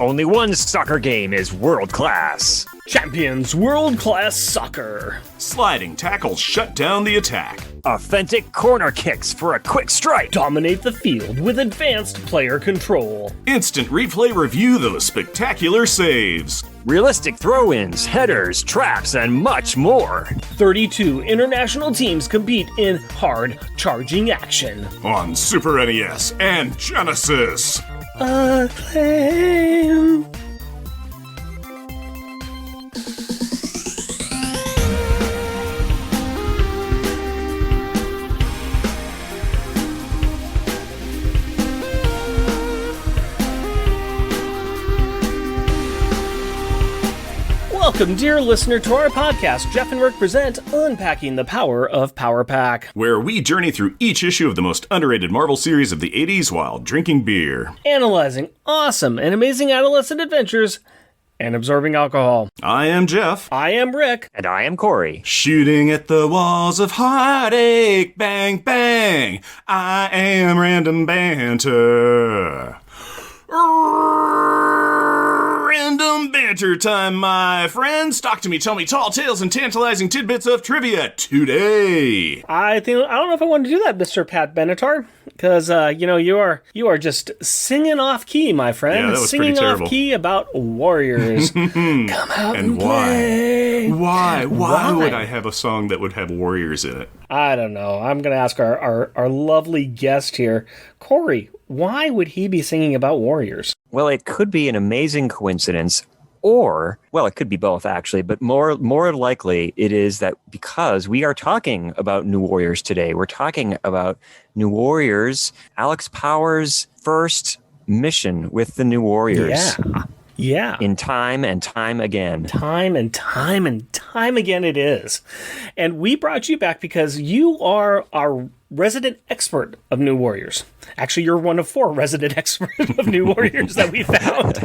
Only one soccer game is world class. Champions World Class Soccer. Sliding tackles shut down the attack. Authentic corner kicks for a quick strike. Dominate the field with advanced player control. Instant replay review those spectacular saves. Realistic throw-ins, headers, traps, and much more. 32 international teams compete in hard charging action. On Super NES and Genesis. Acclaim. Welcome, dear listener, to our podcast. Jeff and Rick present Unpacking the Power of Power Pack, where we journey through each issue of the most underrated Marvel series of the 80s while drinking beer. analyzing awesome and amazing adolescent adventures, and absorbing alcohol. I am Jeff. I am Rick. And I am Corey. Shooting at the walls of heartache, bang, bang. I am Random Banter. Random banter time, my friends. Talk to me, tell me tall tales and tantalizing tidbits of trivia today. I don't know if I want to do that, Mr. Pat Benatar, because you are just singing off key, my friend. Yeah, that was singing pretty terrible. off key about Warriors. Come out and play. Why would I have a song that would have Warriors in it? I don't know. I'm going to ask our lovely guest here, Corey. Why would he be singing about Warriors? Well, it could be an amazing coincidence, or, well, it could be both, actually, but more likely it is that because we are talking about New Warriors today, we're talking about New Warriors, Alex Power's first mission with the New Warriors. Yeah. In time and time again. Time and time again it is. And we brought you back because you are our resident expert of New Warriors. Actually, you're one of 4 resident experts of New Warriors that we found.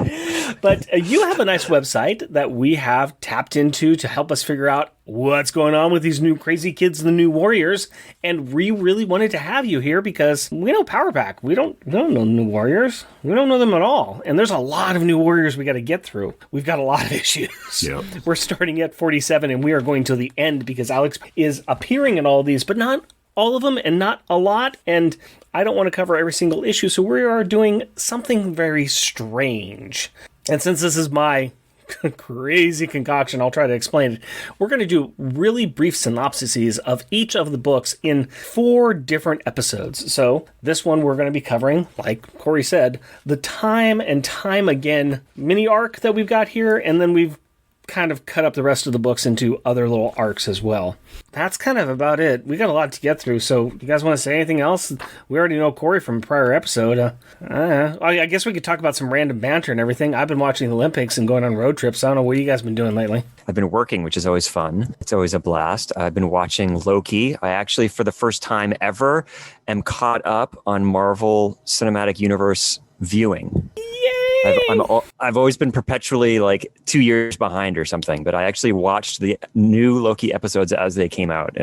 But you have a nice website that we have tapped into to help us figure out what's going on with these new crazy kids, the New Warriors. And we really wanted to have you here because we know Power Pack. We don't know New Warriors. We don't know them at all. And there's a lot of New Warriors we got to get through. We've got a lot of issues. Yep. We're starting at 47 and we are going to the end because Alex is appearing in all of these, but not all of them and not a lot, and I don't want to cover every single issue, so we are doing something very strange. And since this is my crazy concoction, I'll try to explain it. We're going to do really brief synopsises of each of the books in 4 different episodes. So this one we're going to be covering, like Corey said, the time and time again mini arc that we've got here, and then we've kind of cut up the rest of the books into other little arcs as well. That's kind of about it. We got a lot to get through, so you guys want to say anything else? We already know Corey from a prior episode. I guess we could talk about some random banter and everything. I've been watching the Olympics and going on road trips. I don't know what you guys been doing lately. I've been working, which is always fun. It's always a blast. I've been watching Loki. I actually, for the first time ever, am caught up on Marvel Cinematic Universe viewing. I've always been perpetually like 2 years behind or something, but I actually watched the new Loki episodes as they came out.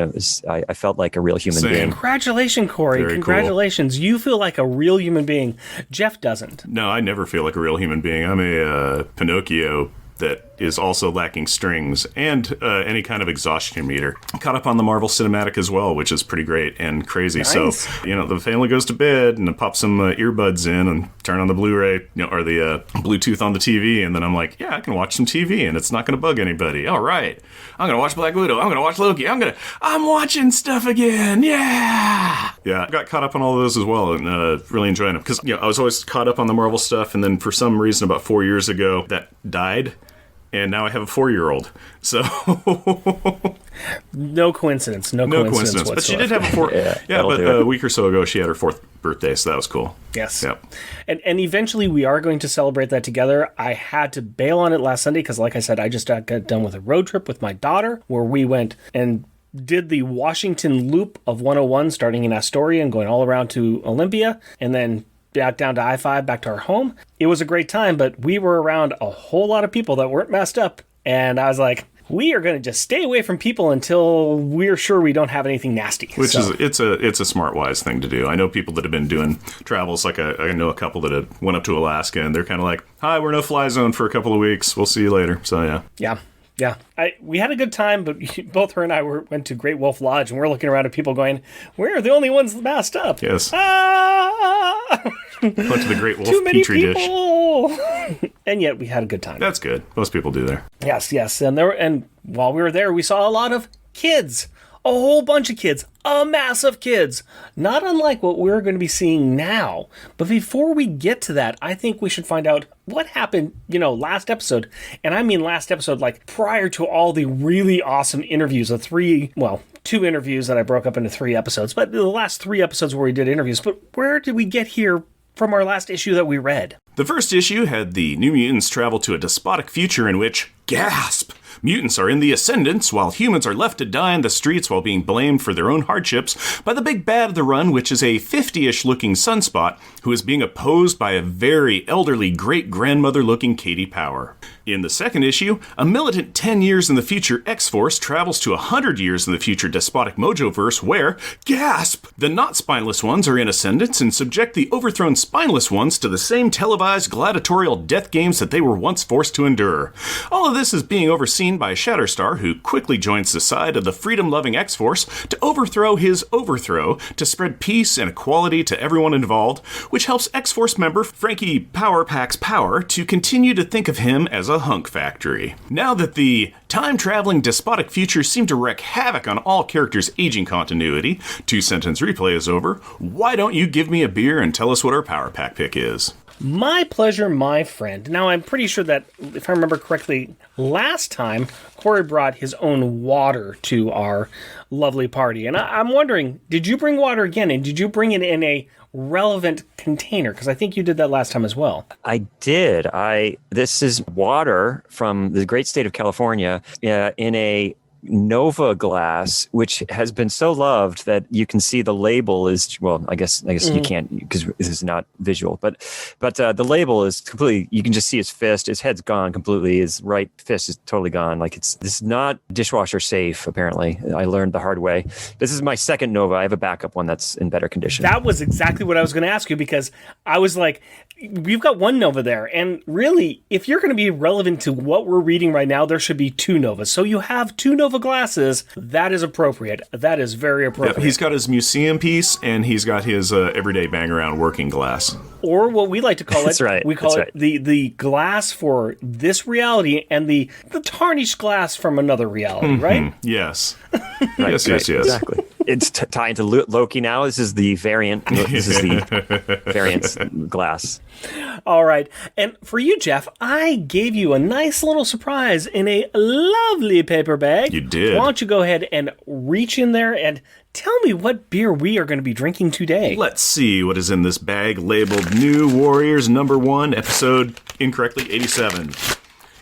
I felt like a real human being. Congratulations, Corey. Very Congratulations. Cool. You feel like a real human being. Jeff doesn't. No, I never feel like a real human being. I'm a Pinocchio that is also lacking strings and any kind of exhaustion meter. Caught up on the Marvel Cinematic as well, which is pretty great and crazy. Nice. So, the family goes to bed and I pop some earbuds in and turn on the Blu-ray, or the Bluetooth on the TV, and then I'm like, yeah, I can watch some TV and it's not going to bug anybody. All right. I'm going to watch Black Widow. I'm going to watch Loki. I'm watching stuff again. Yeah. Yeah, I got caught up on all of those as well and really enjoying them because, I was always caught up on the Marvel stuff, and then for some reason about 4 years ago, that died. And now I have a 4-year-old. So no coincidence. No coincidence. But she did have a 4. But a week or so ago she had her 4th birthday, so that was cool. Yes. Yep. And eventually we are going to celebrate that together. I had to bail on it last Sunday because, like I said, I just got done with a road trip with my daughter where we went and did the Washington loop of 101, starting in Astoria and going all around to Olympia, and then back down to I-5, back to our home. It was a great time, but we were around a whole lot of people that weren't messed up. And I was like, we are going to just stay away from people until we're sure we don't have anything nasty. Which is it's a smart, wise thing to do. I know people that have been doing travels. Like I know a couple that went up to Alaska, and they're kind of like, "Hi, we're no-fly zone for a couple of weeks. We'll see you later." So yeah. Yeah. Yeah, we had a good time, but both her and I went to Great Wolf Lodge, and we're looking around at people going, "We're the only ones masked up." Yes. Ah! Went to the Great Wolf Too many Petri dish. people. And yet we had a good time. That's good. Most people do there. Yes, and while we were there, we saw a lot of kids. A whole bunch of kids. A mass of kids. Not unlike what we're going to be seeing now. But before we get to that, I think we should find out what happened, last episode. And I mean last episode, like prior to all the really awesome interviews, two interviews that I broke up into 3 episodes. But the last 3 episodes where we did interviews. But where did we get here from our last issue that we read? The first issue had the New Mutants travel to a despotic future in which, gasp, mutants are in the ascendance while humans are left to die in the streets while being blamed for their own hardships by the big bad of the run, which is a 50-ish looking sunspot who is being opposed by a very elderly great-grandmother looking Katie Power. In the second issue, a militant 10 years in the future X-Force travels to 100 years in the future despotic Mojoverse where, gasp, the not spineless ones are in ascendance and subject the overthrown spineless ones to the same televised gladiatorial death games that they were once forced to endure. All of this is being overseen by Shatterstar, who quickly joins the side of the freedom-loving X-Force to overthrow his overthrow to spread peace and equality to everyone involved, which helps X-Force member Frankie Powerpack's Power to continue to think of him as a hunk factory. Now that the time-traveling despotic futures seem to wreak havoc on all characters' aging continuity, 2-sentence replay is over, why don't you give me a beer and tell us what our Power Pack pick is? My pleasure, my friend. Now, I'm pretty sure that, if I remember correctly, last time, Corey brought his own water to our lovely party. And I'm wondering, did you bring water again? And did you bring it in a relevant container? Because I think you did that last time as well. I did. This is water from the great state of California in a Nova glass, which has been so loved that you can see the label is, well, I guess you can't because this is not visual, but the label is completely, you can just see his fist, his head's gone completely, his right fist is totally gone. Like this is not dishwasher safe, apparently. I learned the hard way. This is my second Nova. I have a backup one that's in better condition. That was exactly what I was going to ask you, because I was like, we've got one Nova there, and really, if you're going to be relevant to what we're reading right now, there should be 2 Novas. So you have 2 Nova glasses. That is appropriate. That is very appropriate. Yep, he's got his museum piece, and he's got his everyday bang around working glass. Or what we like to call it, That's right. We call That's it the glass for this reality and the tarnished glass from another reality, right? Yes. Right, yes. Exactly. It's tied to Loki now. This is the variant. This is the variant's glass. All right. And for you, Jeff, I gave you a nice little surprise in a lovely paper bag. You did. Why don't you go ahead and reach in there and tell me what beer we are going to be drinking today. Let's see what is in this bag labeled New Warriors #1, episode incorrectly 87.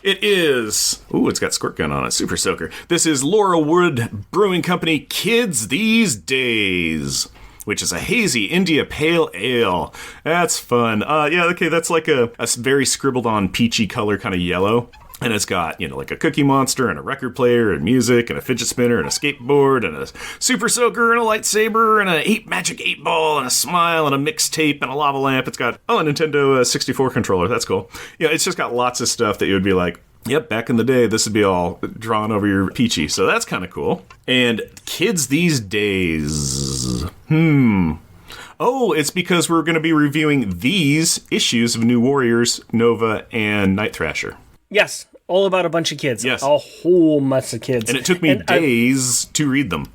It is, it's got squirt gun on it, Super Soaker. This is Laurelwood Brewing Company Kids These Days, which is a hazy India Pale Ale. That's fun. That's like a very scribbled on peachy color, kind of yellow. And it's got, like a Cookie Monster and a record player and music and a fidget spinner and a skateboard and a Super Soaker and a lightsaber and a magic 8-ball and a smile and a mixtape and a lava lamp. It's got, a Nintendo 64 controller. That's cool. Yeah, it's just got lots of stuff that you would be like, yep, back in the day, this would be all drawn over your peachy. So that's kind of cool. And Kids These Days. Oh, it's because we're going to be reviewing these issues of New Warriors, Nova, and Night Thrasher. Yes, all about a bunch of kids. Yes. A whole mess of kids. And it took me days to read them.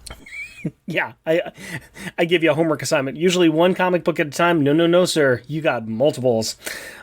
Yeah, I give you a homework assignment. Usually one comic book at a time. No, sir. You got multiples.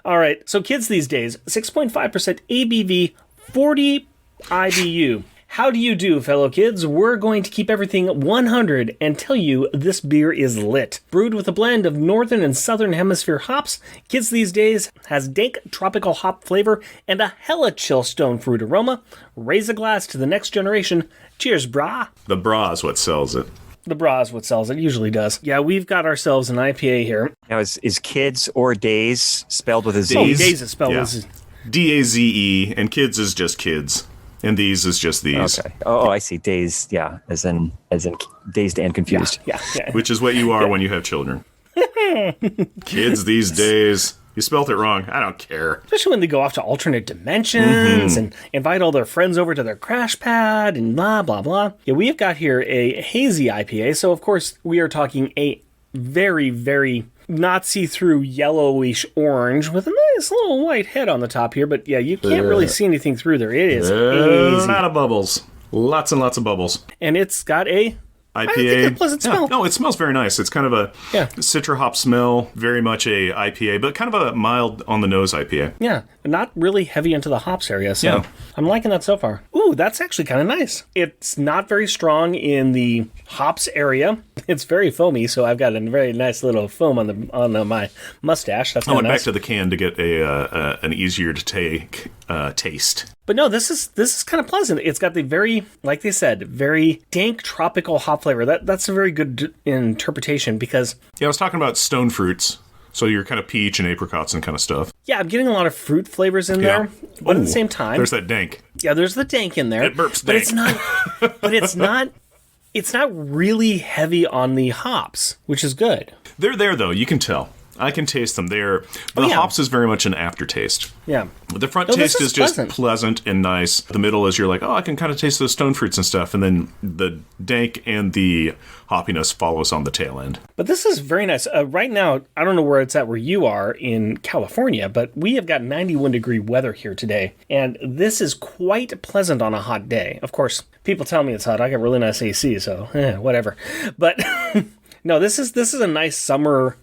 All right, so Kids These Days, 6.5% ABV, 40 IBU. How do you do, fellow kids? We're going to keep everything 100 and tell you this beer is lit. Brewed with a blend of northern and southern hemisphere hops, Kids These Days has dank tropical hop flavor and a hella chill stone fruit aroma. Raise a glass to the next generation. Cheers, brah. The bra is what sells it. The bra is what sells it. Usually does. Yeah, we've got ourselves an IPA here. Now, is kids or days spelled with a Z? Days is spelled with a Z. DAZE, and kids is just kids. And these is just these. Okay. Oh, I see. Dazed. Yeah, as in dazed and confused. Yeah. Which is what you are when you have children. Kids these days. You spelt it wrong. I don't care. Especially when they go off to alternate dimensions and invite all their friends over to their crash pad and blah, blah, blah. Yeah, we have got here a hazy IPA. So, of course, we are talking a very, very not see-through yellowish orange with a nice little white head on the top here. But, yeah, you can't really see anything through there. It is A hazy. lot of bubbles. Lots and lots of bubbles. And it's got a IPA. I think a pleasant smell. No, it smells very nice. It's kind of a citra hop smell, very much a IPA, but kind of a mild on the nose IPA. Yeah, not really heavy into the hops area, so I'm liking that so far. Ooh, that's actually kind of nice. It's not very strong in the hops area. It's very foamy, so I've got a very nice little foam on my mustache. That's I went nice. back to the can to get an easier to take taste. But no, this is kind of pleasant. It's got the very, like they said, very dank tropical hop flavor. That's a very good interpretation because... Yeah, I was talking about stone fruits. So you're kind of peach and apricots and kind of stuff. Yeah, I'm getting a lot of fruit flavors in there. But at the same time... There's that dank. Yeah, there's the dank in there. It burps dank. But it's not... but it's not really heavy on the hops, which is good. They're there, though. You can tell. I can taste them. The hops is very much an aftertaste. Yeah. The front taste is just pleasant and nice. The middle is you're like, oh, I can kind of taste those stone fruits and stuff. And then the dank and the hoppiness follows on the tail end. But this is very nice. Right now, I don't know where it's at where you are in California, but we have got 91-degree weather here today. And this is quite pleasant on a hot day. Of course, people tell me it's hot. I got really nice AC, so whatever. But... No, this is a nice summer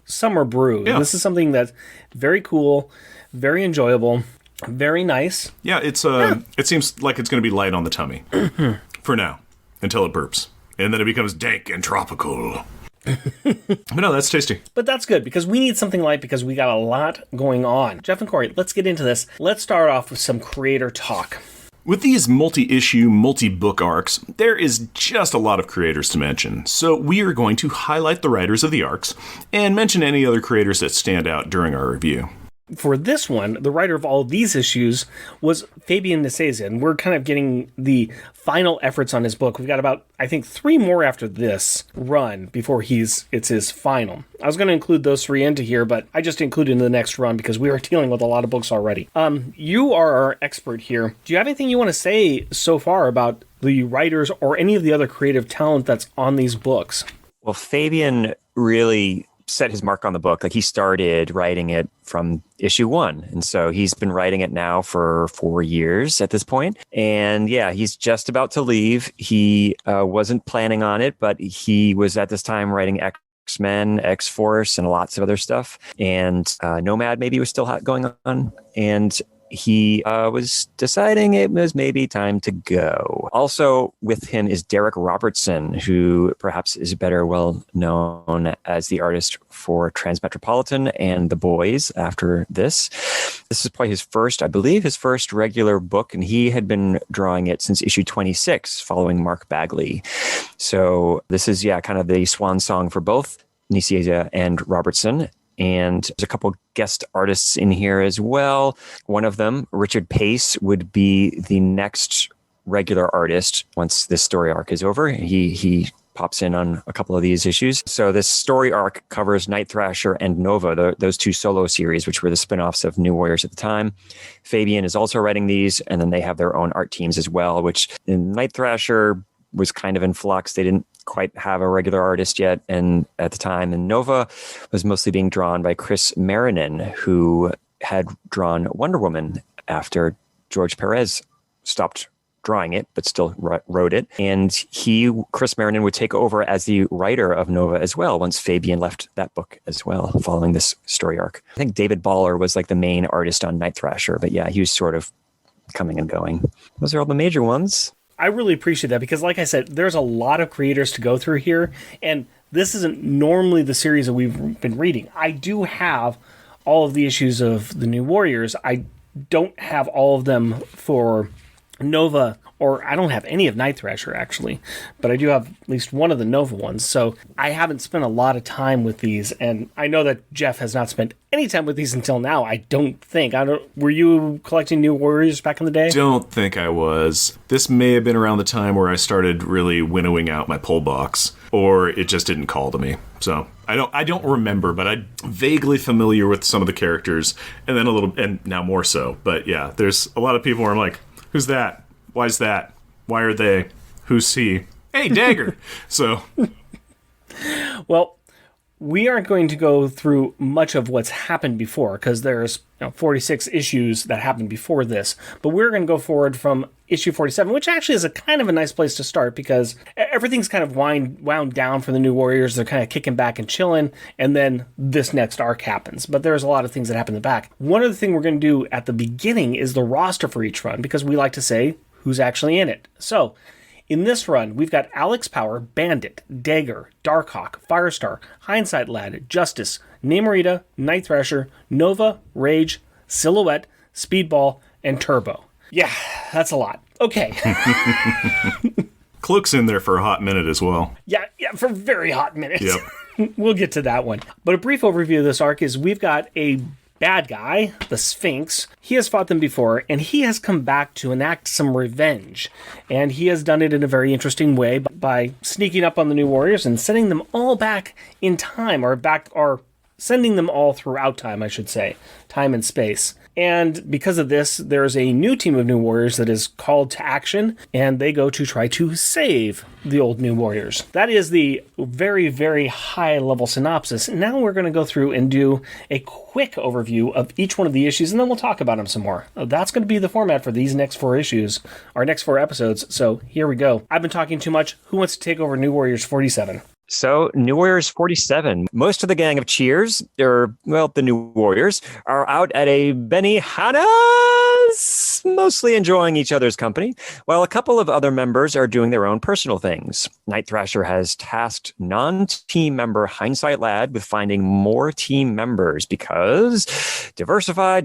brew. Yeah. This is something that's very cool, very enjoyable, very nice. Yeah, it seems like it's going to be light on the tummy for now until it burps, and then it becomes dank and tropical. But no, that's tasty. But that's good because we need something light because we got a lot going on. Jeff and Corey, let's get into this. Let's start off with some creator talk. With these multi-issue, multi-book arcs, there is just a lot of creators to mention, so we are going to highlight the writers of the arcs and mention any other creators that stand out during our review. For this one, the writer of all these issues was Fabian Nicieza, and we're kind of getting the final efforts on his book. We've got about, I think, 3 more after this run before it's his final. I was going to include those 3 into here, but I just included in the next run because we are dealing with a lot of books already. You are our expert here. Do you have anything you want to say so far about the writers or any of the other creative talent that's on these books? Well, Fabian really set his mark on the book. Like, he started writing it from issue 1. And so he's been writing it now for 4 years at this point. And yeah, he's just about to leave. He wasn't planning on it, but he was at this time writing X-Men, X-Force, and lots of other stuff. And Nomad maybe was still going on. And he was deciding it was maybe time to go. Also with him is Derek Robertson, who perhaps is better well known as the artist for Transmetropolitan and The Boys after this. This is probably his first regular book, and he had been drawing it since issue 26 following Mark Bagley. So this is, kind of the swan song for both Nicieza and Robertson. And there's a couple guest artists in here as well. One of them, Richard Pace, would be the next regular artist once this story arc is over. He pops in on a couple of these issues. So this story arc covers Night Thrasher and Nova, those 2 solo series, which were the spin-offs of New Warriors at the time. Fabian is also writing these, and then they have their own art teams as well, which in Night Thrasher was kind of in flux. They didn't quite have a regular artist yet and at the time. And Nova was mostly being drawn by Chris Marinin, who had drawn Wonder Woman after George Perez stopped drawing it, but still wrote it. And Chris Marinin, would take over as the writer of Nova as well once Fabian left that book as well, following this story arc. I think David Baller was like the main artist on Night Thrasher, but yeah, he was sort of coming and going. Those are all the major ones. I really appreciate that because, like I said, there's a lot of creators to go through here, and this isn't normally the series that we've been reading. I do have all of the issues of the New Warriors. I don't have all of them for Nova, or I don't have any of Night Thrasher actually, but I do have at least one of the Nova ones. So I haven't spent a lot of time with these, and I know that Jeff has not spent any time with these until now. I don't think. Were you collecting New Warriors back in the day? Don't think I was. This may have been around the time where I started really winnowing out my pull box, or it just didn't call to me. So I don't remember, but I'm vaguely familiar with some of the characters, and then a little, and now more so. But yeah, there's a lot of people where I'm like, who's that? Why's that? Why are they? Who's he? Hey, Dagger! So. Well, we aren't going to go through much of what's happened before, because there's 46 issues that happened before this. But we're going to go forward from issue 47, which actually is a kind of a nice place to start, because everything's kind of wound down for the New Warriors. They're kind of kicking back and chilling, and then this next arc happens. But there's a lot of things that happen in the back. One of the things we're going to do at the beginning is the roster for each run, because we like to say who's actually in it. So, in this run, we've got Alex Power, Bandit, Dagger, Darkhawk, Firestar, Hindsight Lad, Justice, Namorita, Night Thrasher, Nova, Rage, Silhouette, Speedball, and Turbo. Yeah, that's a lot. Okay. Cloak's in there for a hot minute as well. Yeah, for very hot minutes. Yep. We'll get to that one. But a brief overview of this arc is we've got a bad guy, the Sphinx. He has fought them before, and he has come back to enact some revenge. And he has done it in a very interesting way by sneaking up on the New Warriors and sending them all back in time, or sending them all throughout time, I should say, time and space. And because of this, there's a new team of New Warriors that is called to action, and they go to try to save the old New Warriors. That is the very, very high-level synopsis. Now we're going to go through and do a quick overview of each one of the issues, and then we'll talk about them some more. That's going to be the format for these next 4 issues, our next 4 episodes, so here we go. I've been talking too much. Who wants to take over New Warriors 47? So, New Warriors 47. Most of the gang of Cheers, or, well, the New Warriors, are out at a Benihana's, mostly enjoying each other's company, while a couple of other members are doing their own personal things. Night Thrasher has tasked non-team member Hindsight Lad with finding more team members because diversify.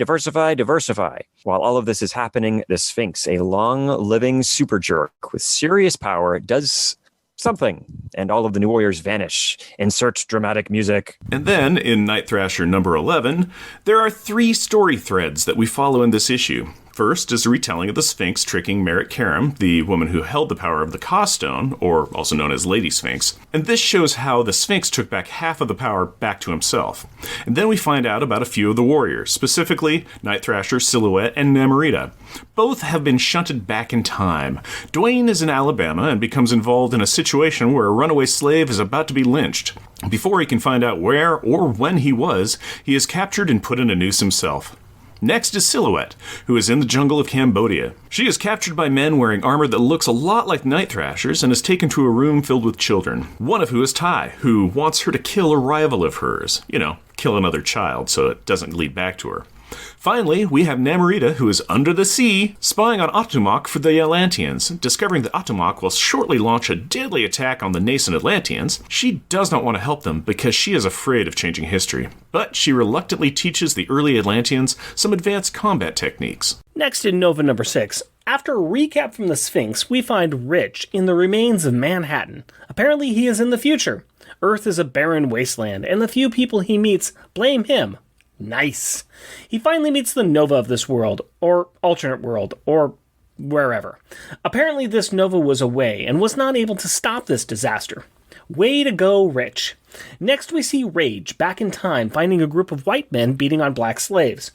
While all of this is happening, the Sphinx, a long-living super jerk with serious power, does something, and all of the New Warriors vanish. Insert dramatic music. And then, in Night Thrasher number 11, there are 3 story threads that we follow in this issue. First is a retelling of the Sphinx tricking Merritt Karam, the woman who held the power of the Cawstone, or also known as Lady Sphinx. And this shows how the Sphinx took back half of the power back to himself. And then we find out about a few of the warriors, specifically Night Thrasher, Silhouette, and Namorita. Both have been shunted back in time. Dwayne is in Alabama and becomes involved in a situation where a runaway slave is about to be lynched. Before he can find out where or when he was, he is captured and put in a noose himself. Next is Silhouette, who is in the jungle of Cambodia. She is captured by men wearing armor that looks a lot like Night Thrasher's and is taken to a room filled with children, one of who is Ty, who wants her to kill a rival of hers. Kill another child so it doesn't lead back to her. Finally, we have Namorita, who is under the sea, spying on Otomok for the Atlanteans. Discovering that Otomok will shortly launch a deadly attack on the nascent Atlanteans, she does not want to help them because she is afraid of changing history. But she reluctantly teaches the early Atlanteans some advanced combat techniques. Next in Nova number 6, after a recap from the Sphinx, we find Rich in the remains of Manhattan. Apparently he is in the future. Earth is a barren wasteland, and the few people he meets blame him. Nice. He finally meets the Nova of this world, or alternate world, or wherever. Apparently this Nova was away and was not able to stop this disaster. Way to go, Rich. Next we see Rage, back in time, finding a group of white men beating on black slaves.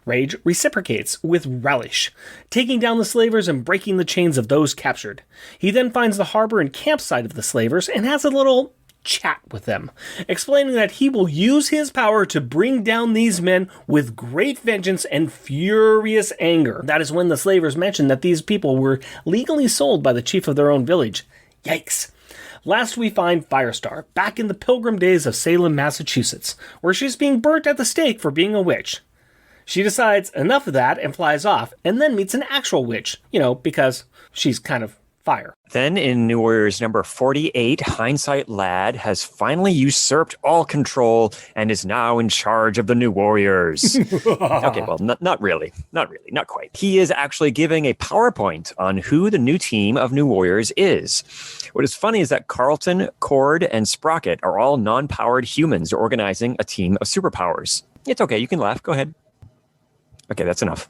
Rage reciprocates with relish, taking down the slavers and breaking the chains of those captured. He then finds the harbor and campsite of the slavers and has a little chat with them, explaining that he will use his power to bring down these men with great vengeance and furious anger. That is when the slavers mention that these people were legally sold by the chief of their own village. Yikes. Last we find Firestar, back in the pilgrim days of Salem, Massachusetts, where she's being burnt at the stake for being a witch. She decides enough of that and flies off, and then meets an actual witch, because she's kind of Fire. Then in New Warriors number 48, Hindsight Lad has finally usurped all control and is now in charge of the New Warriors. Okay, well, not really. Not really. Not quite. He is actually giving a PowerPoint on who the new team of New Warriors is. What is funny is that Carlton, Cord, and Sprocket are all non-powered humans organizing a team of superpowers. It's okay. You can laugh. Go ahead. Okay, that's enough.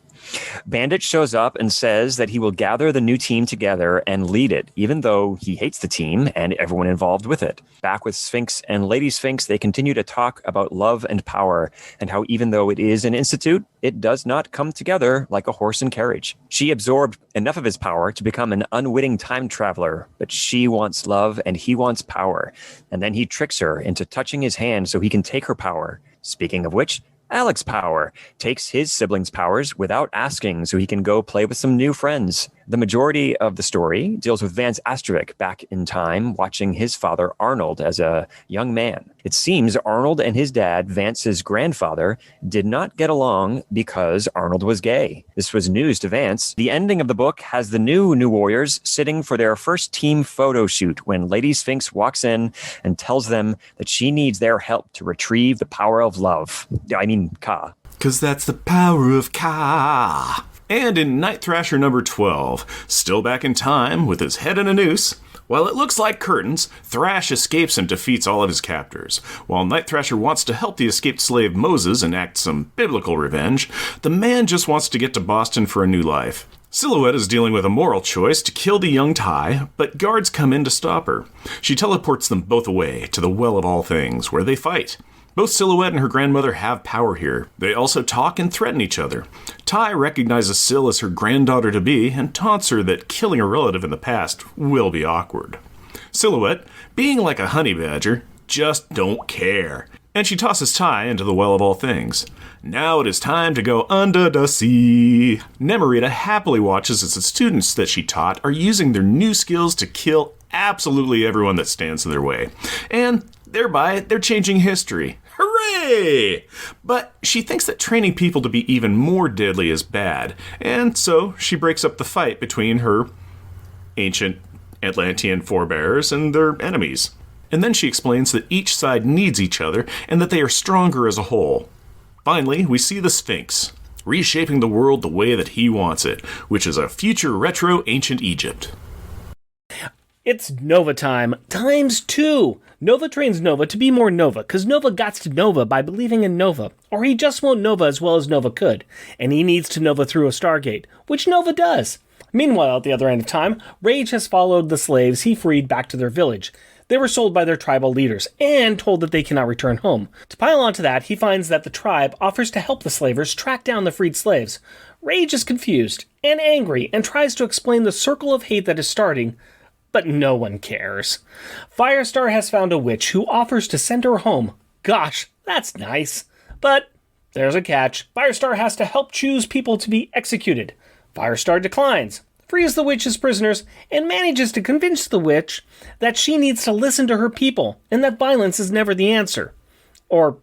Bandit shows up and says that he will gather the new team together and lead it, even though he hates the team and everyone involved with it. Back with Sphinx and Lady Sphinx, they continue to talk about love and power and how even though it is an institute, it does not come together like a horse and carriage. She absorbed enough of his power to become an unwitting time traveler, but she wants love and he wants power. And then he tricks her into touching his hand so he can take her power. Speaking of which, Alex Power takes his siblings' powers without asking so he can go play with some new friends. The majority of the story deals with Vance Astrovic back in time watching his father Arnold as a young man. It seems Arnold and his dad, Vance's grandfather, did not get along because Arnold was gay. This was news to Vance. The ending of the book has the New Warriors sitting for their first team photo shoot when Lady Sphinx walks in and tells them that she needs their help to retrieve the power of love. I mean, Ka. 'Cause that's the power of Ka. And in Night Thrasher number 12, still back in time with his head in a noose, while it looks like curtains, Thrash escapes and defeats all of his captors. While Night Thrasher wants to help the escaped slave Moses enact some biblical revenge, the man just wants to get to Boston for a new life. Silhouette is dealing with a moral choice to kill the young Ty, but guards come in to stop her. She teleports them both away to the Well of All Things, where they fight. Both Silhouette and her grandmother have power here. They also talk and threaten each other. Ty recognizes Sil as her granddaughter-to-be and taunts her that killing a relative in the past will be awkward. Silhouette, being like a honey badger, just don't care. And she tosses Ty into the Well of All Things. Now it is time to go under the sea. Nemorita happily watches as the students that she taught are using their new skills to kill absolutely everyone that stands in their way. And thereby, they're changing history. Hooray! But she thinks that training people to be even more deadly is bad, and so she breaks up the fight between her ancient Atlantean forebears and their enemies. And then she explains that each side needs each other and that they are stronger as a whole. Finally, we see the Sphinx, reshaping the world the way that he wants it, which is a future retro ancient Egypt. It's Nova time, times 2. Nova trains Nova to be more Nova, because Nova gots to Nova by believing in Nova, or he just won't Nova as well as Nova could, and he needs to Nova through a Stargate, which Nova does. Meanwhile, at the other end of time, Rage has followed the slaves he freed back to their village. They were sold by their tribal leaders, and told that they cannot return home. To pile onto that, he finds that the tribe offers to help the slavers track down the freed slaves. Rage is confused, and angry, and tries to explain the circle of hate that is starting, but no one cares. Firestar has found a witch who offers to send her home. Gosh, that's nice. But there's a catch. Firestar has to help choose people to be executed. Firestar declines, frees the witch as prisoners, and manages to convince the witch that she needs to listen to her people, and that violence is never the answer. Or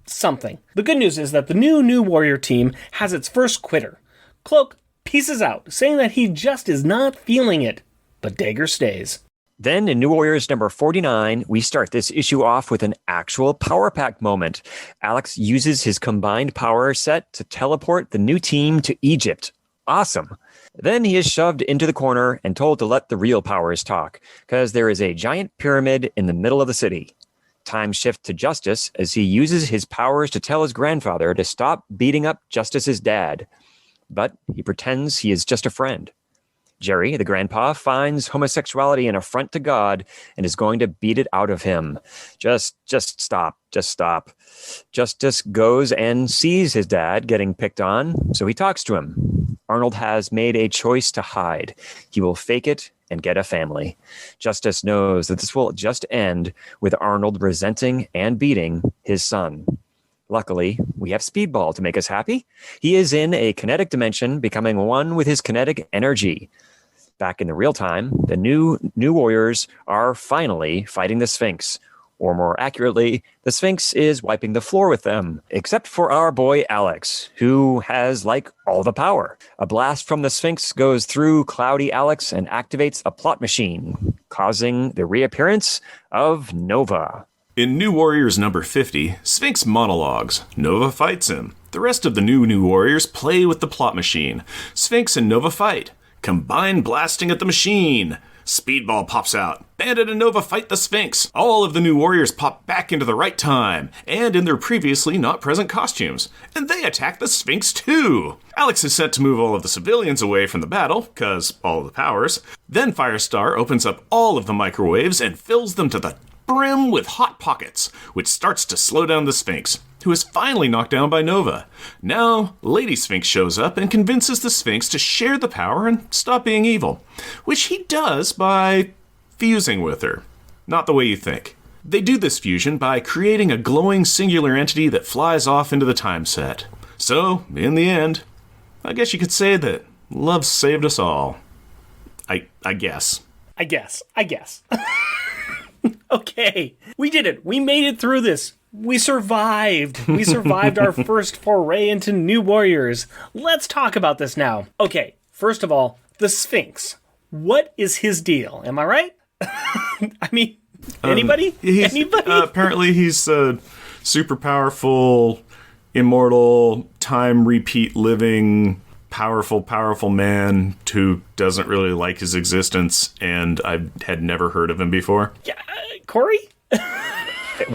something. The good news is that the new Warrior team has its first quitter. Cloak pieces out, saying that he just is not feeling it. But Dagger stays. Then in New Warriors number 49, we start this issue off with an actual power pack moment. Alex uses his combined power set to teleport the new team to Egypt. Awesome. Then he is shoved into the corner and told to let the real powers talk, because there is a giant pyramid in the middle of the city. Time shift to Justice as he uses his powers to tell his grandfather to stop beating up Justice's dad. But he pretends he is just a friend. Jerry, the grandpa, finds homosexuality an affront to God and is going to beat it out of him. Just stop. Justice goes and sees his dad getting picked on, so he talks to him. Arnold has made a choice to hide. He will fake it and get a family. Justice knows that this will just end with Arnold resenting and beating his son. Luckily, we have Speedball to make us happy. He is in a kinetic dimension, becoming one with his kinetic energy. Back in the real time, the new Warriors are finally fighting the Sphinx. Or more accurately, the Sphinx is wiping the floor with them, except for our boy Alex, who has, like, all the power. A blast from the Sphinx goes through cloudy Alex and activates a plot machine, causing the reappearance of Nova. In New Warriors number 50, Sphinx monologues. Nova fights him. The rest of the new Warriors play with the plot machine. Sphinx and Nova fight. Combine blasting at the machine. Speedball pops out. Bandit and Nova fight the Sphinx. All of the new Warriors pop back into the right time, and in their previously not present costumes. And they attack the Sphinx too! Alex is sent to move all of the civilians away from the battle, cause all of the powers. Then Firestar opens up all of the microwaves and fills them to the brim with hot pockets, which starts to slow down the Sphinx, who is finally knocked down by Nova. Now, Lady Sphinx shows up and convinces the Sphinx to share the power and stop being evil, which he does by fusing with her. Not the way you think. They do this fusion by creating a glowing singular entity that flies off into the time set. So, in the end, I guess you could say that love saved us all. I guess. I guess. Okay, we did it. We made it through this. We survived. We survived our first foray into New Warriors. Let's talk about this now. Okay, first of all, the Sphinx. What is his deal? Am I right? I mean, anybody? Anybody? Apparently he's a super powerful, immortal, time repeat living, powerful man who doesn't really like his existence, and I had never heard of him before. Yeah, Corey?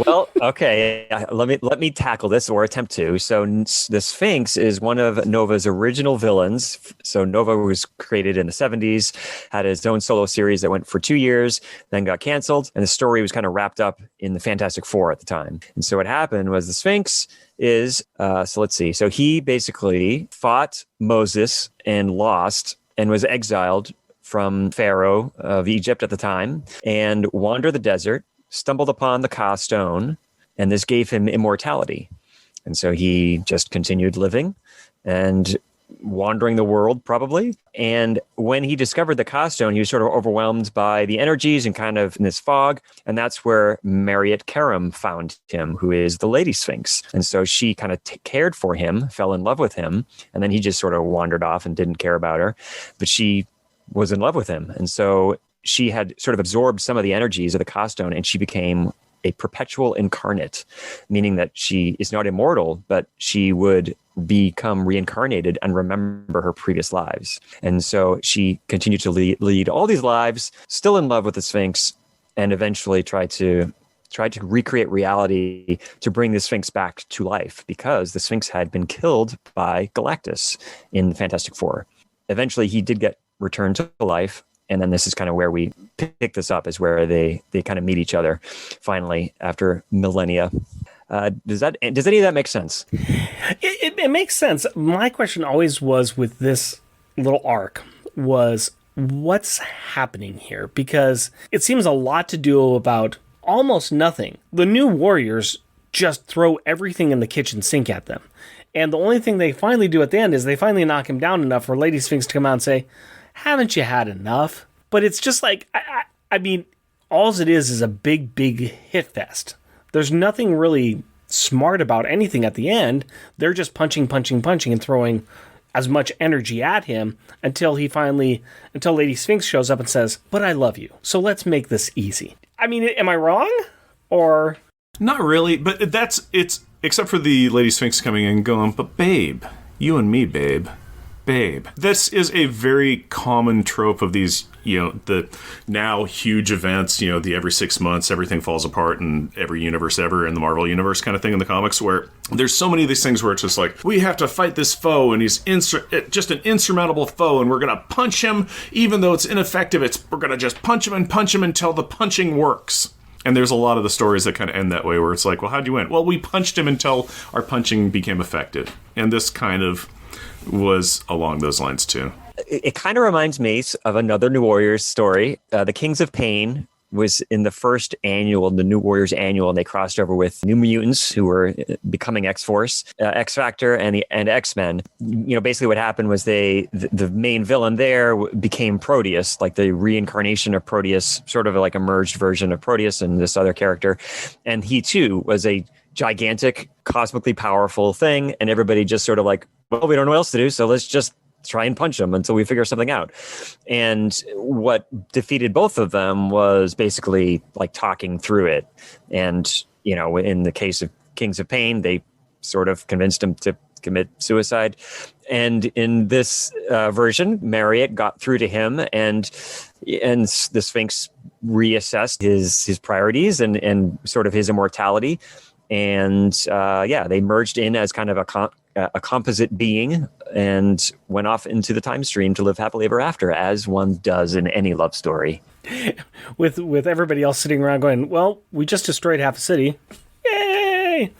Well, okay, let me tackle this, or attempt to. So the Sphinx is one of Nova's original villains. So Nova was created in the 70s, had his own solo series that went for 2 years, then got canceled, and the story was kind of wrapped up in the Fantastic Four at the time. And so what happened was the Sphinx is, so let's see. So he basically fought Moses and lost and was exiled from Pharaoh of Egypt at the time and wandered the desert, stumbled upon the Ka stone, and this gave him immortality. And so he just continued living and wandering the world, probably. And when he discovered the Ka stone, he was sort of overwhelmed by the energies and kind of in this fog. And that's where Mariette Karam found him, who is the Lady Sphinx. And so she kind of cared for him, fell in love with him, and then he just sort of wandered off and didn't care about her. But she was in love with him. And so she had sort of absorbed some of the energies of the Ka stone, and she became a perpetual incarnate, meaning that she is not immortal, but she would become reincarnated and remember her previous lives. And so she continued to lead all these lives, still in love with the Sphinx, and eventually tried to recreate reality to bring the Sphinx back to life, because the Sphinx had been killed by Galactus in the Fantastic Four. Eventually, he did get returned to life. And then this is kind of where we pick this up, is where they kind of meet each other finally after millennia. Does any of that make sense? It makes sense. My question always was with this little arc was, what's happening here? Because it seems a lot to do about almost nothing. The New Warriors just throw everything in the kitchen sink at them. And the only thing they finally do at the end is they finally knock him down enough for Lady Sphinx to come out and say, haven't you had enough? But it's just like, I mean, all it is a big hit fest. There's nothing really smart about anything at the end. They're just punching and throwing as much energy at him until Lady Sphinx shows up and says, but I love you, so let's make this easy. I mean, am I wrong? Or? Not really, but it's except for the Lady Sphinx coming in and going, but babe, you and me, babe. This is a very common trope of these, the now huge events, the every 6 months, everything falls apart in every universe ever in the Marvel universe kind of thing in the comics, where there's so many of these things where it's just like, we have to fight this foe and he's just an insurmountable foe and we're going to punch him even though it's ineffective. We're going to just punch him until the punching works. And there's a lot of the stories that kind of end that way, where it's like, well, how'd you win? Well, we punched him until our punching became effective. And this kind of was along those lines too. It kind of reminds me of another New Warriors story, the Kings of Pain, was in the first annual, the New Warriors annual, and they crossed over with New Mutants, who were becoming X-Force, X-Factor, and X-Men. Basically what happened was the main villain there became Proteus, like the reincarnation of Proteus, sort of like a merged version of Proteus and this other character. And he too was a gigantic, cosmically powerful thing, and everybody just sort of like, well, we don't know what else to do, so let's just try and punch him until we figure something out. And what defeated both of them was basically like talking through it. And, in the case of Kings of Pain, they sort of convinced him to commit suicide. And in this version, Marriott got through to him, and the Sphinx reassessed his priorities and sort of his immortality. And they merged in as kind of a composite being and went off into the time stream to live happily ever after, as one does in any love story. With everybody else sitting around going, well, we just destroyed half a city. Yay!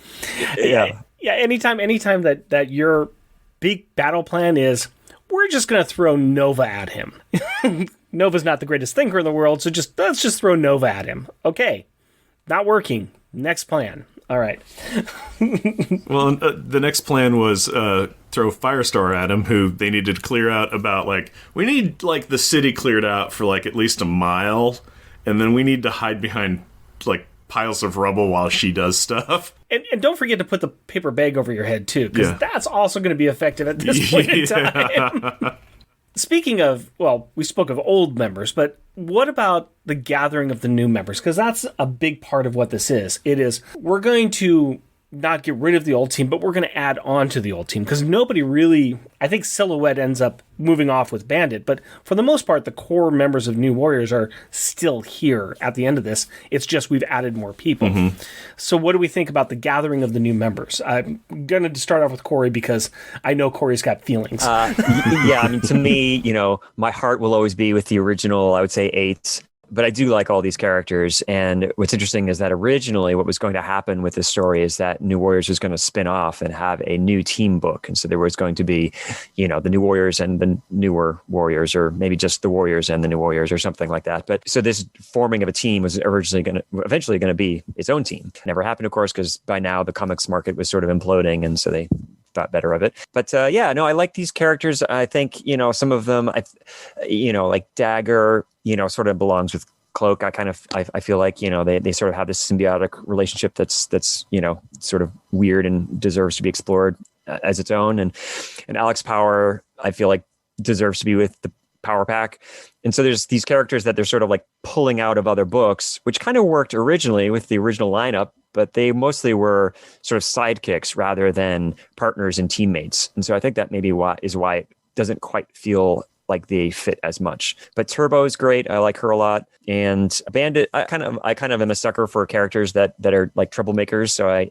Yeah. Yeah, anytime that your big battle plan is, we're just going to throw Nova at him. Nova's not the greatest thinker in the world, so let's just throw Nova at him. Okay, not working. Next plan. All right. Well, the next plan was throw Firestar at him, who they needed to clear out about, we need, the city cleared out for, at least a mile, and then we need to hide behind, piles of rubble while she does stuff. And don't forget to put the paper bag over your head, too, because that's also going to be effective at this point in time. Speaking of, we spoke of old members, but what about the gathering of the new members? Because that's a big part of what this is. It is, we're going to not get rid of the old team, but we're going to add on to the old team. Because nobody really, I think Silhouette ends up moving off with Bandit, but for the most part, the core members of New Warriors are still here at the end of this. It's just we've added more people. Mm-hmm. So what do we think about the gathering of the new members? I'm going to start off with Corey because I know Corey's got feelings. To me, my heart will always be with the original, I would say 8. But I do like all these characters. And what's interesting is that originally what was going to happen with this story is that New Warriors was going to spin off and have a new team book. And so there was going to be, the New Warriors and the newer Warriors, or maybe just the Warriors and the New Warriors or something like that. But so this forming of a team was eventually going to be its own team. Never happened, of course, because by now the comics market was sort of imploding. And so they thought better of it. But I like these characters. I think, some of them, like Dagger, sort of belongs with Cloak. I feel like, they sort of have this symbiotic relationship that's, sort of weird and deserves to be explored as its own. And Alex Power, I feel like, deserves to be with the Power Pack. And so there's these characters that they're sort of like pulling out of other books, which kind of worked originally with the original lineup, but they mostly were sort of sidekicks rather than partners and teammates. And so I think that maybe why it doesn't quite feel like they fit as much. But Turbo is great. I like her a lot. And Bandit, I kind of am a sucker for characters that are like troublemakers. So I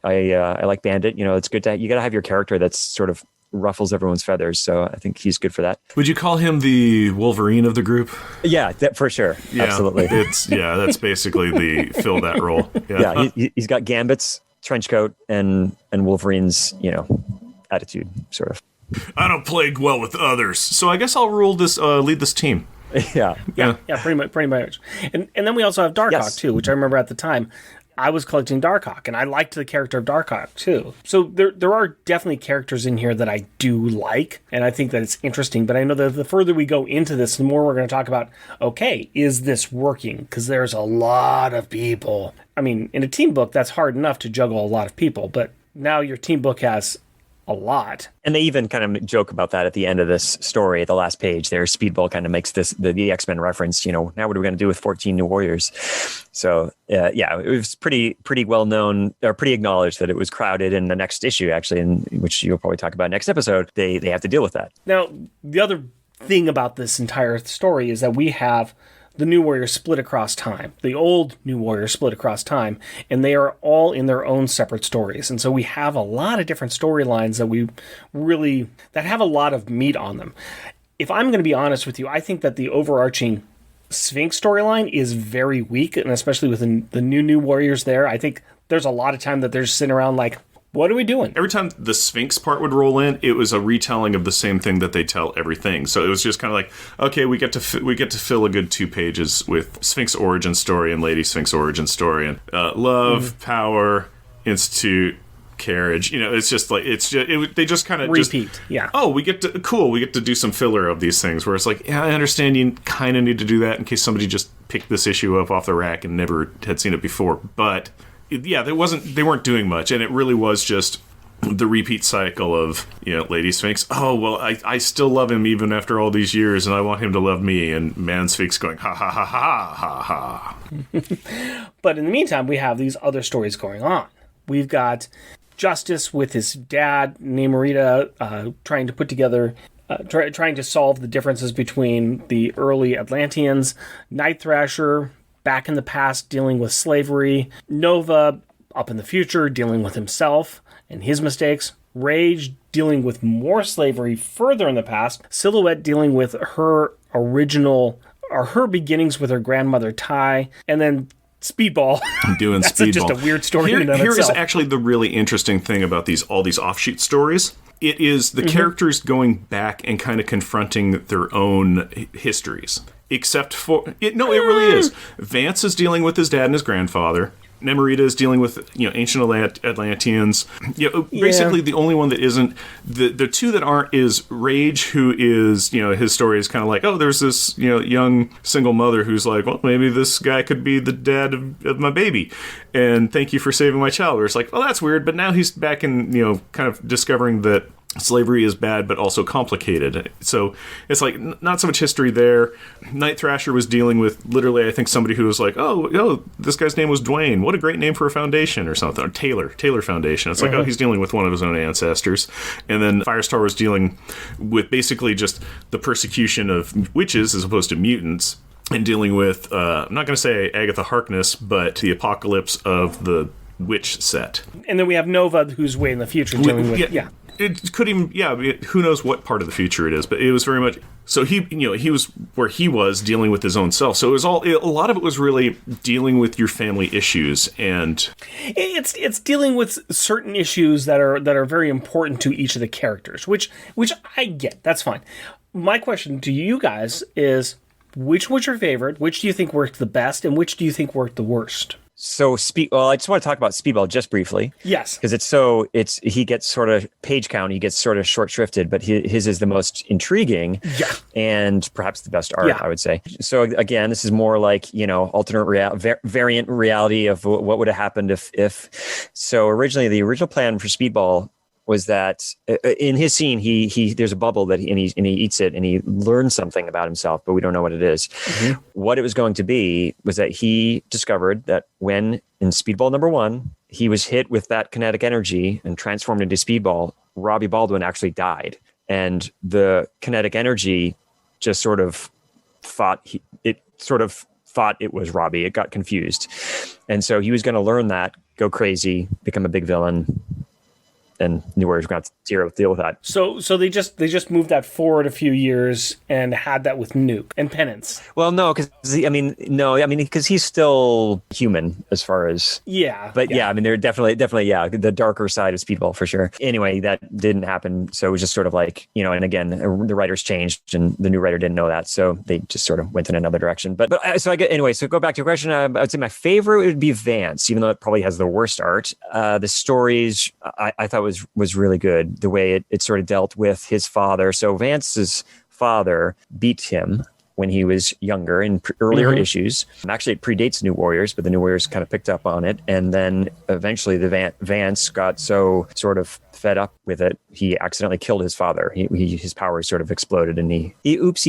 like Bandit. It's good you got to have your character that's sort of ruffles everyone's feathers. So I think he's good for that. Would you call him the Wolverine of the group? Yeah, for sure. Yeah, absolutely. That's basically fill that role. Yeah, he's got Gambit's trench coat and Wolverine's, attitude, sort of. I don't play well with others, so I guess I'll lead this team. Yeah, pretty much. And then we also have Darkhawk too, which I remember at the time I was collecting Darkhawk, and I liked the character of Darkhawk too. So there are definitely characters in here that I do like, and I think that it's interesting. But I know that the further we go into this, the more we're going to talk about, okay, is this working? Because there's a lot of people. I mean, in a team book, that's hard enough to juggle a lot of people, but now your team book has a lot. And they even kind of joke about that at the end of this story, at the last page there. Speedball kind of makes the X-Men reference, now what are we going to do with 14 new Warriors? So it was pretty well known, or pretty acknowledged that it was crowded. In the next issue, actually, in which you'll probably talk about next episode, they have to deal with that. Now, the other thing about this entire story is that we have the New Warriors split across time, the old New Warriors split across time, and they are all in their own separate stories. And so we have a lot of different storylines that have a lot of meat on them. If I'm going to be honest with you, I think that the overarching Sphinx storyline is very weak, and especially with the new Warriors there, I think there's a lot of time that they're just sitting around like, What are we doing? Every time the Sphinx part would roll in, it was a retelling of the same thing that they tell everything. So it was just kind of like, okay, we get to fill a good 2 pages with Sphinx origin story and Lady Sphinx origin story and love, power, institute, carriage. It's just like they just kind of repeat. Yeah. Oh, we get to do some filler of these things where it's like, yeah, I understand you kind of need to do that in case somebody just picked this issue up off the rack and never had seen it before, but. Yeah, they weren't doing much, and it really was just the repeat cycle of, Lady Sphinx, oh, well, I still love him even after all these years, and I want him to love me, and Man Sphinx going, ha, ha, ha, ha, ha, ha. But in the meantime, we have these other stories going on. We've got Justice with his dad, Namorita, trying to put together... trying to solve the differences between the early Atlanteans, Night Thrasher... back in the past, dealing with slavery. Nova, up in the future, dealing with himself and his mistakes. Rage, dealing with more slavery further in the past. Silhouette, dealing with her beginnings with her grandmother, Ty. And then Speedball. Doing That's Speedball. Just a weird story in and of itself. Here is actually the really interesting thing about all these offshoot stories. It is the characters going back and kind of confronting their own histories. Except for... it really is. Vance is dealing with his dad and his grandfather. Namorita is dealing with, ancient Atlanteans. Basically the only one that isn't... The two that aren't is Rage, who is, his story is kind of like, oh, there's this, young single mother who's like, well, maybe this guy could be the dad of my baby. And thank you for saving my child. Or it's like, well, that's weird. But now he's back in, kind of discovering that slavery is bad, but also complicated. So it's like not so much history there. Night Thrasher was dealing with literally, I think, somebody who was like, oh, this guy's name was Dwayne. What a great name for a foundation or something. Or Taylor Foundation. It's like, oh, he's dealing with one of his own ancestors. And then Firestar was dealing with basically just the persecution of witches as opposed to mutants. And dealing with, I'm not going to say Agatha Harkness, but the apocalypse of the witch set. And then we have Nova, who's way in the future, dealing with... Yeah. It could even, who knows what part of the future it is, but it was very much, so he was where he was dealing with his own self. So it was a lot of it was really dealing with your family issues, and it's dealing with certain issues that are very important to each of the characters, which I get. That's fine. My question to you guys is, which was your favorite? Which do you think worked the best, and which do you think worked the worst? So I just want to talk about Speedball just briefly. Yes. Because he gets sort of page count, he gets sort of short shrifted, but his is the most intriguing and perhaps the best art, I would say. So again, this is more like, alternate variant reality of what would have happened if so originally the original plan for Speedball was that in his scene, he there's a bubble that he eats it and he learns something about himself, but we don't know what it is. Mm-hmm. What it was going to be was that he discovered that when in Speedball number 1, he was hit with that kinetic energy and transformed into Speedball, Robbie Baldwin actually died. And the kinetic energy just sort of thought it was Robbie. It got confused. And so he was going to learn that, go crazy, become a big villain. And New Warriors going to deal with that. So they just moved that forward a few years and had that with Nuke and Penance. Well, no, because he's still human as far as But they're definitely the darker side of Speedball for sure. Anyway, that didn't happen, so it was just sort of like and again the writers changed and the new writer didn't know that, so they just sort of went in another direction. But so go back to your question. I would say my favorite would be Vance, even though it probably has the worst art. The stories I thought was really good, the way it sort of dealt with his father. So Vance's father beat him when he was younger in earlier issues. Actually, it predates New Warriors, but the New Warriors kind of picked up on it. And then eventually Vance got so sort of fed up with it, he accidentally killed his father. His powers sort of exploded and he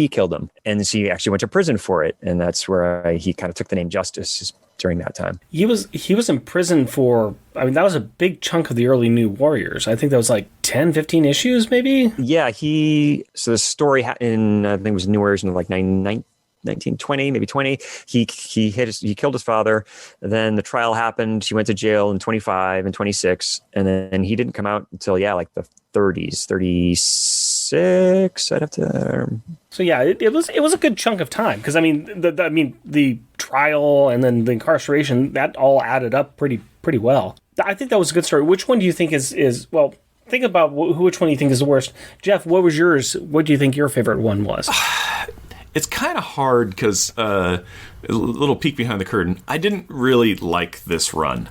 killed him. And so he actually went to prison for it. And that's where he kind of took the name Justice during that time. He was in prison for, that was a big chunk of the early New Warriors. I think that was like 10, 15 issues maybe? Yeah, so the story in, I think it was New Warriors in like 1920, maybe 20. He killed his father. Then the trial happened. He went to jail in 25 and 26. And then he didn't come out until, like the 30s, 36. I'd have to... So yeah, it was a good chunk of time because the trial and then the incarceration, that all added up pretty pretty well. I think that was a good story. Which one do you think is well, think about which one you think is the worst. Jeff, what was yours? What do you think your favorite one was? It's kind of hard because a little peek behind the curtain. I didn't really like this run.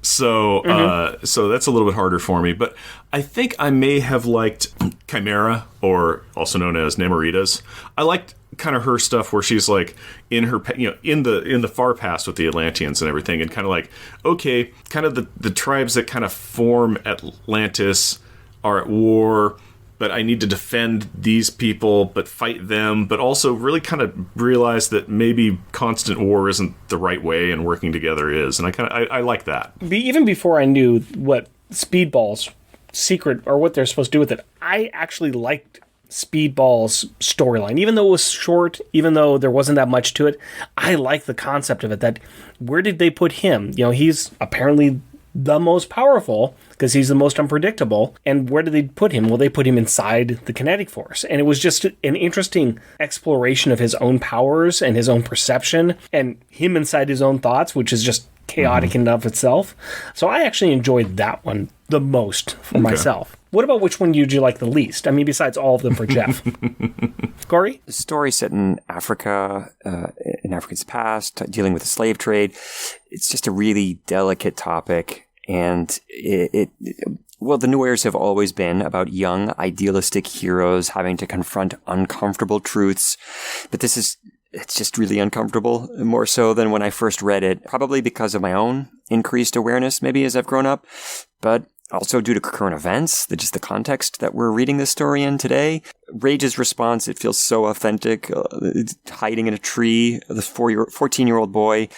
So so that's a little bit harder for me. But I think I may have liked Chimera, or also known as Nemoritas. I liked kind of her stuff where she's like in her, in the far past with the Atlanteans and everything, and kind of like, okay, kind of the tribes that kind of form Atlantis are at war, but I need to defend these people, but fight them, but also really kind of realize that maybe constant war isn't the right way and working together is. And I like that. Even before I knew what Speedball's secret or what they're supposed to do with it, I actually liked Speedball's storyline. Even though it was short, even though there wasn't that much to it, I like the concept of it. That where did they put him? He's apparently the most powerful because he's the most unpredictable. And where did they put him? Well, they put him inside the kinetic force. And it was just an interesting exploration of his own powers and his own perception and him inside his own thoughts, which is just chaotic in and of itself. So I actually enjoyed that one the most for myself. What about which one did you like the least? I mean, besides all of them for Jeff. Corey? The story set in Africa, in Africa's past, dealing with the slave trade. It's just a really delicate topic. And well, the New Warriors have always been about young, idealistic heroes having to confront uncomfortable truths. But it's just really uncomfortable, more so than when I first read it, probably because of my own increased awareness, maybe as I've grown up, but also due to current events, just the context that we're reading this story in today. Rage's response, it feels so authentic, hiding in a tree, this 14-year-old boy.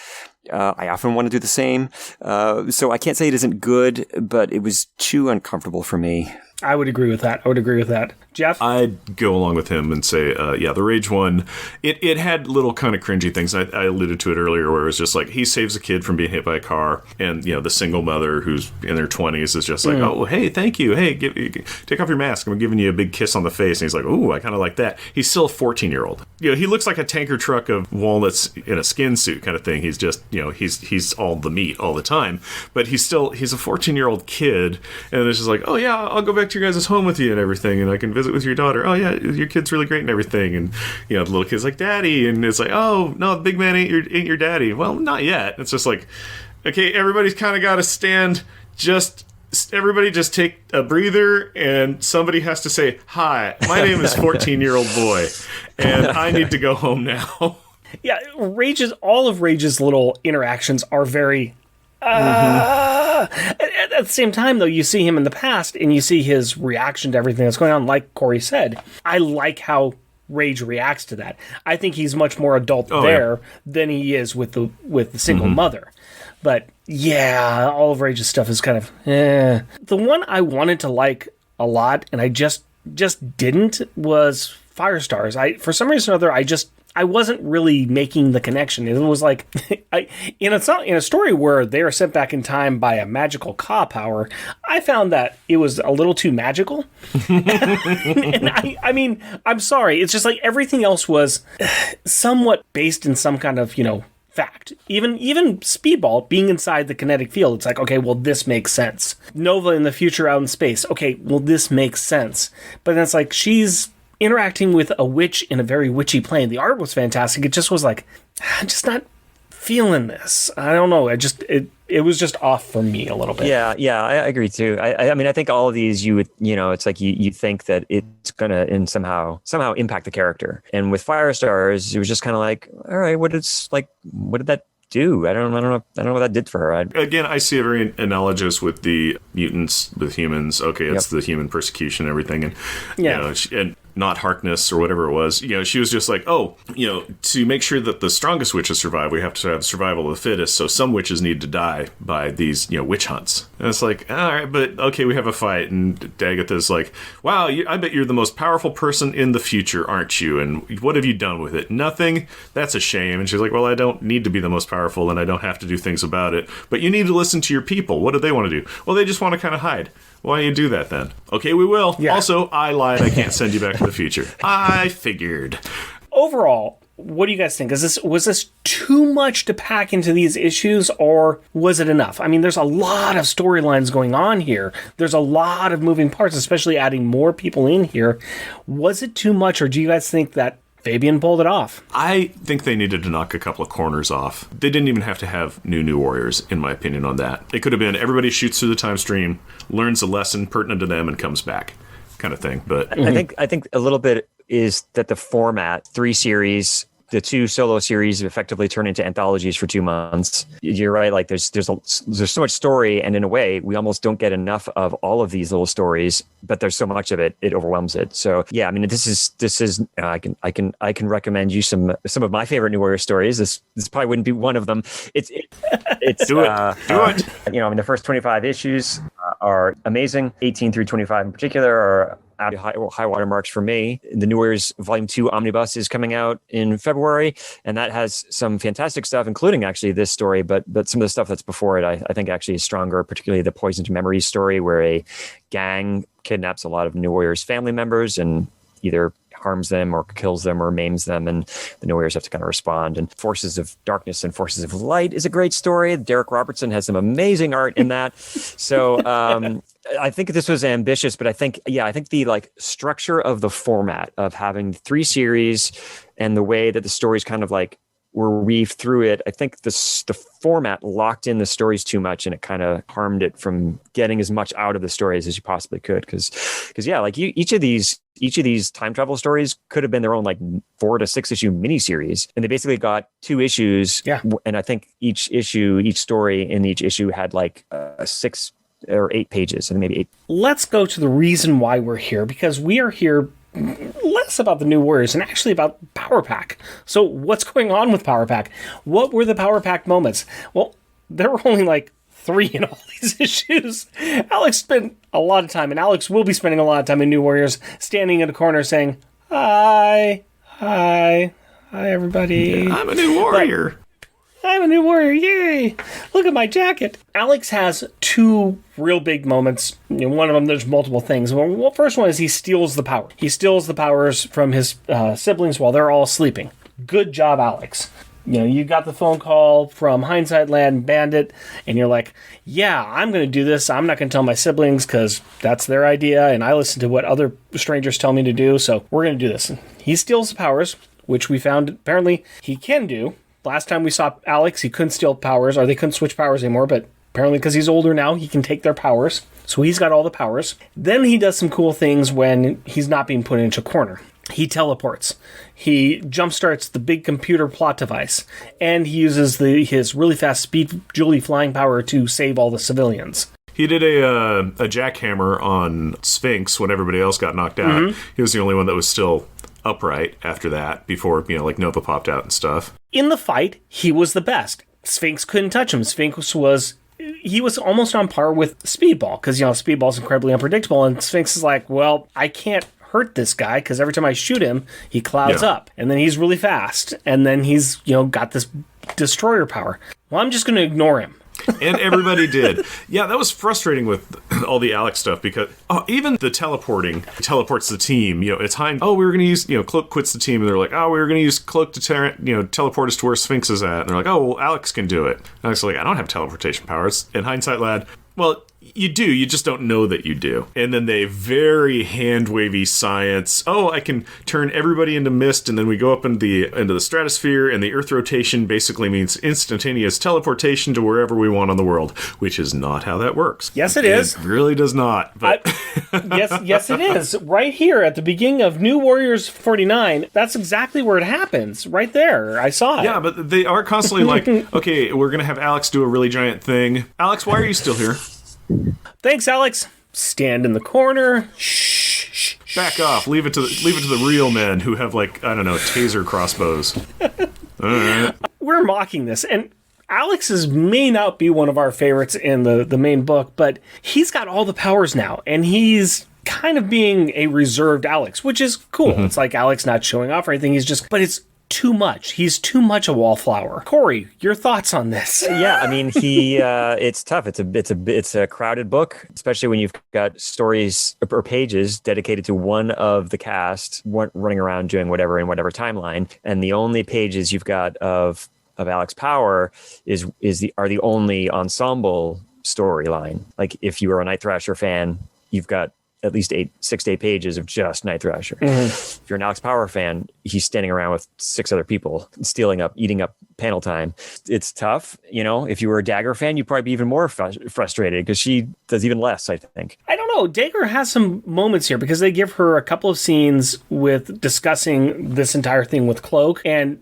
I often want to do the same. So I can't say it isn't good, but it was too uncomfortable for me. I would agree with that. Jeff? I'd go along with him and say, the Rage one, it had little kind of cringy things. I alluded to it earlier where it was just like, he saves a kid from being hit by a car, and, the single mother who's in their 20s is just like, oh, hey, thank you. Hey, take off your mask. I'm giving you a big kiss on the face. And he's like, ooh, I kind of like that. He's still a 14-year-old. He looks like a tanker truck of walnuts in a skin suit kind of thing. He's just, he's all the meat all the time. But he's a 14-year-old kid, and it's just like, oh, yeah, I'll go back to your guys' home with you and everything, and I can visit with your daughter. Oh yeah, your kid's really great and everything. And the little kid's like, daddy, and it's like, oh no, the big man ain't your daddy. Well, not yet. It's just like, okay, everybody's kind of got to stand. Everybody just take a breather, and somebody has to say, hi, my name is 14-year-old boy, and I need to go home now. Yeah, all of Rage's little interactions are very At the same time, though, you see him in the past, and you see his reaction to everything that's going on. Like Corey said, I like how Rage reacts to that. I think he's much more adult than he is with the single mother. But yeah, all of Rage's stuff is kind of The one I wanted to like a lot, and I just didn't, was Firestars. For some reason or other, I wasn't really making the connection. It was like, in a story where they are sent back in time by a magical Ka power, I found that it was a little too magical. And I mean, I'm sorry. It's just like everything else was somewhat based in some kind of, fact. Even Speedball being inside the kinetic field, it's like, okay, well, this makes sense. Nova in the future out in space. Okay, well, this makes sense. But then it's like, she's interacting with a witch in a very witchy plane. The art was fantastic. It just was like, I'm just not feeling this. I don't know. It was just off for me a little bit. Yeah, I agree too. I mean, I think all of these, you would, it's like you think that it's gonna somehow impact the character. And with Firestars, it was just kind of like, all right, what did that do? I don't know what that did for her. Again, I see it very analogous with the mutants with humans. Okay, it's the human persecution and everything, and and not Harkness or whatever it was. She was just like, to make sure that the strongest witches survive, we have to have survival of the fittest. So some witches need to die by these, witch hunts. And it's like, all right, but okay, we have a fight. And Dagatha's like, wow, I bet you're the most powerful person in the future, aren't you? And what have you done with it? Nothing. That's a shame. And she's like, well, I don't need to be the most powerful, and I don't have to do things about it. But you need to listen to your people. What do they want to do? Well, they just want to kind of hide. Why don't you do that then? Okay, we will. Yeah. Also, I lied. I can't send you back to the future. I figured. Overall, what do you guys think? Was this too much to pack into these issues, or was it enough? I mean, there's a lot of storylines going on here. There's a lot of moving parts, especially adding more people in here. Was it too much, or do you guys think that Fabian pulled it off? I think they needed to knock a couple of corners off. They didn't even have to have new Warriors, in my opinion, on that. It could have been everybody shoots through the time stream, learns a lesson pertinent to them, and comes back, kind of thing. But I think a little bit is that the format, 3 series, the 2 solo series effectively turn into anthologies for 2 months. You're right. Like there's so much story, and in a way, we almost don't get enough of all of these little stories. But there's so much of it, it overwhelms it. So yeah, I mean, this is I can recommend you some of my favorite New Warrior stories. This probably wouldn't be one of them. It's do it. You know, I mean, the first 25 issues are amazing. 18 through 25 in particular are high watermarks for me. The New Warriors Volume 2 Omnibus is coming out in February, and that has some fantastic stuff, including actually this story, but some of the stuff that's before it, I think actually is stronger, particularly the Poison to Memories story, where a gang kidnaps a lot of New Warriors family members and either harms them or kills them or maims them, and the New Warriors have to kind of respond. And Forces of Darkness and Forces of Light is a great story. Derek Robertson has some amazing art in that. So I think this was ambitious, but I think the like structure of the format of having 3 series and the way that the stories kind of like were weaved through it, I think the format locked in the stories too much, and it kind of harmed it from getting as much out of the stories as you possibly could. Because yeah, like each of these time travel stories could have been their own like 4 to 6 issue miniseries, and they basically got 2 issues. Yeah, and I think each story in each issue had like 6 or 8 pages, and maybe 8. Let's go to the reason why we're here, because we are here less about the New Warriors and actually about Power Pack. So what's going on with Power Pack? What were the Power Pack moments? Well, there were only like 3 in all these issues. Alex spent a lot of time, and Alex will be spending a lot of time in New Warriors, standing in a corner saying, hi, everybody. Yeah, I'm a new warrior. I'm a new warrior, yay! Look at my jacket. Alex has 2 real big moments. You know, one of them, there's multiple things. Well, first one is he steals the power. He steals the powers from his siblings while they're all sleeping. Good job, Alex. You know, you got the phone call from Hindsight Land Bandit, and you're like, yeah, I'm going to do this. I'm not going to tell my siblings because that's their idea, and I listen to what other strangers tell me to do, so we're going to do this. He steals the powers, which we found apparently he can do. Last time we saw Alex, he couldn't steal powers, or they couldn't switch powers anymore, but apparently because he's older now, he can take their powers. So he's got all the powers. Then he does some cool things when he's not being put into a corner. He teleports. He jumpstarts the big computer plot device. And he uses his really fast speed Julie flying power to save all the civilians. He did a jackhammer on Sphinx when everybody else got knocked out. Mm-hmm. He was the only one that was still upright after that, before, you know, like Nova popped out and stuff. In the fight, he was the best. Sphinx couldn't touch him. Sphinx was almost on par with Speedball, because, you know, Speedball's incredibly unpredictable, and Sphinx is like, well, I can't hurt this guy, because every time I shoot him, he clouds up, and then he's really fast, and then he's, you know, got this destroyer power. Well, I'm just going to ignore him. And everybody did. Yeah, that was frustrating with all the Alex stuff, because even the teleporting teleports the team. You know, it's we were going to use, you know, Cloak quits the team, and they're like, we were going to use Cloak to teleport us to where Sphinx is at. And they're like, well, Alex can do it. And Alex is like, I don't have teleportation powers. In Hindsight Lad, well, you do, you just don't know that you do. And then they very hand-wavy science. I can turn everybody into mist, and then we go up into the stratosphere, and the Earth rotation basically means instantaneous teleportation to wherever we want on the world, which is not how that works. Yes, it is. It really does not. But yes, it is. Right here at the beginning of New Warriors 49, that's exactly where it happens. Right there. I saw it. Yeah, but they are constantly like, okay, we're going to have Alex do a really giant thing. Alex, why are you still here? Thanks, Alex. Stand in the corner. Shh. Back off. Leave it to the real men who have, like, I don't know, taser crossbows. We're mocking this, and Alex's may not be one of our favorites in the main book, but he's got all the powers now, and he's kind of being a reserved Alex, which is cool. Mm-hmm. It's like Alex not showing off or anything. But it's too much. He's too much a wallflower. Corey, your thoughts on this? Yeah, I mean, it's tough. It's a crowded book, especially when you've got stories or pages dedicated to one of the cast running around doing whatever in whatever timeline, and the only pages you've got of Alex Power are the only ensemble storyline. Like if you were a Night Thrasher fan, you've got at least 6 to 8 pages of just Night Thrasher. Mm-hmm. If you're an Alex Power fan, he's standing around with 6 other people, eating up panel time. It's tough. If you were a Dagger fan, you'd probably be even more frustrated because she does even less, I think. I don't know. Dagger has some moments here because they give her a couple of scenes with discussing this entire thing with Cloak, and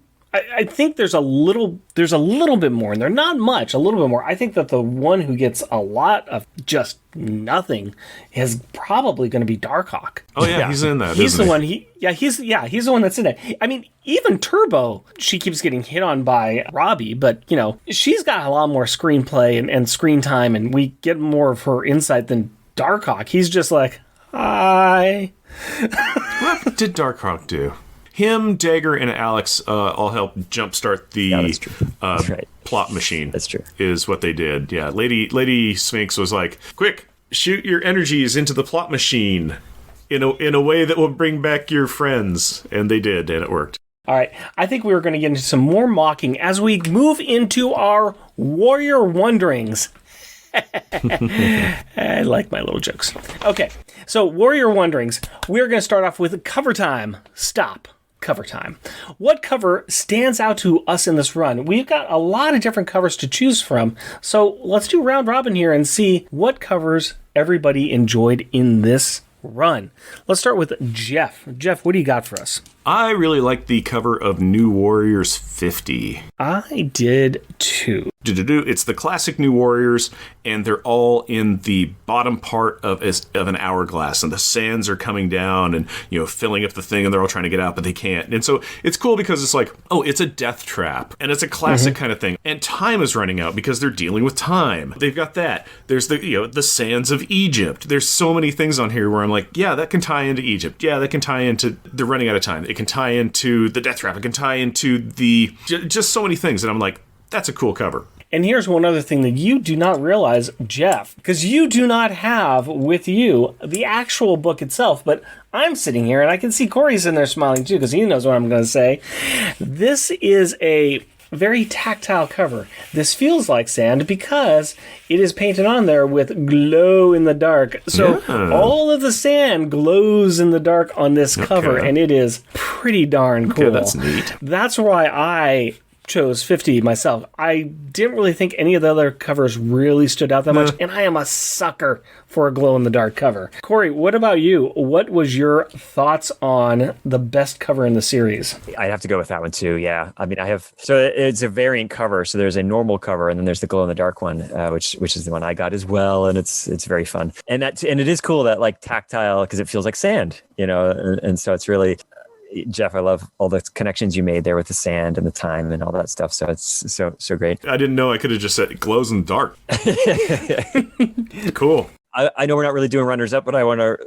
I think there's a little bit more in there. Not much, a little bit more. I think that the one who gets a lot of just nothing is probably going to be Darkhawk. Oh yeah, he's in that. He's the one. He's the one that's in it. I mean, even Turbo, she keeps getting hit on by Robbie, but she's got a lot more screenplay and screen time, and we get more of her insight than Darkhawk. He's just like, hi. What did Darkhawk do? Him, Dagger, and Alex all helped jumpstart the that's right. plot machine. That's true. Is what they did. Yeah, Lady Sphinx was like, quick, shoot your energies into the plot machine in a way that will bring back your friends. And they did, and it worked. All right, I think we were going to get into some more mocking as we move into our Warrior Wonderings. I like my little jokes. Okay, so Warrior Wonderings. We're going to start off with cover time. Stop. Cover time. What cover stands out to us in this run? We've got a lot of different covers to choose from, so let's do round robin here and see what covers everybody enjoyed in this run. Let's start with Jeff. Jeff, what do you got for us? I really like the cover of New Warriors 50. I did too. It's the classic New Warriors, and they're all in the bottom part of an hourglass, and the sands are coming down and filling up the thing, and they're all trying to get out, but they can't. And so it's cool because it's like, oh, it's a death trap, and it's a classic kind of thing. And time is running out because they're dealing with time. They've got that. There's the sands of Egypt. There's so many things on here where I'm like, yeah, that can tie into Egypt. Yeah, that can tie into they're running out of time. It can tie into the death trap. It can tie into just so many things, and I'm like, that's a cool cover. And here's one other thing that you do not realize, Jeff, because you do not have with you the actual book itself, but I'm sitting here and I can see Corey's in there smiling too because he knows what I'm going to say. This is a very tactile cover. This feels like sand because it is painted on there with glow in the dark. So all of the sand glows in the dark on this cover, and it is pretty darn cool. Okay, that's neat. That's why I chose 50 myself. I didn't really think any of the other covers really stood out that much, and I am a sucker for a glow-in-the-dark cover. Corey, what about you? What was your thoughts on the best cover in the series? I'd have to go with that one too, yeah. I mean, so it's a variant cover, so there's a normal cover, and then there's the glow-in-the-dark one, which is the one I got as well, and it's very fun. And it is cool that, like, tactile, because it feels like sand, and so it's really... Jeff, I love all the connections you made there with the sand and the time and all that stuff. So it's so great. I didn't know I could have just said it glows in the dark. Cool. I know we're not really doing runners up, but I want to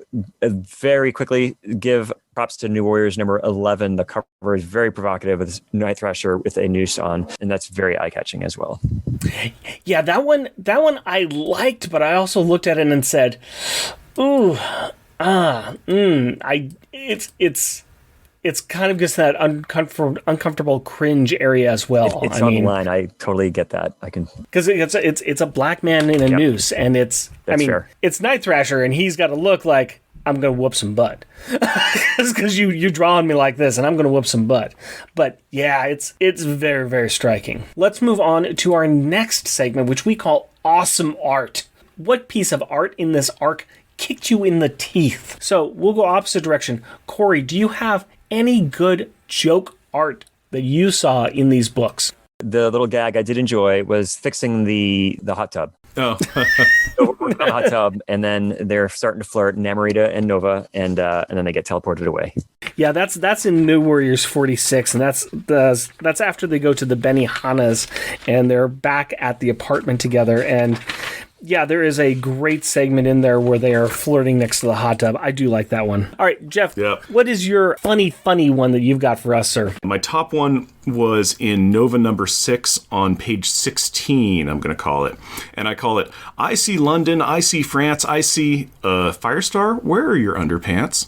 very quickly give props to New Warriors number 11. The cover is very provocative with Night Thrasher with a noose on, and that's very eye-catching as well. Yeah, that one I liked, but I also looked at it and said, "Ooh, It's kind of just that uncomfortable cringe area as well. It's on the line. I totally get that. I can because it's a black man in a noose, and it's fair. It's Night Thrasher, and he's got to look like I'm gonna whoop some butt because you drawing me like this, and I'm gonna whoop some butt. But yeah, it's very, very striking. Let's move on to our next segment, which we call Awesome Art. What piece of art in this arc kicked you in the teeth? So we'll go opposite direction. Corey, do you have any good joke art that you saw in these books? The little gag I did enjoy was fixing the hot tub. Oh. So we're working on the hot tub, and then they're starting to flirt, Namorita and Nova, and then they get teleported away. Yeah, that's in New Warriors 46, and that's after they go to the Benihana's, and they're back at the apartment together, and Yeah, there is a great segment in there where they are flirting next to the hot tub. I do like that one. All right, Jeff, what is your funny one that you've got for us, sir? My top one was in Nova number 6 on page 16, I'm going to call it. And I call it, I see London, I see France, I see Firestar, where are your underpants?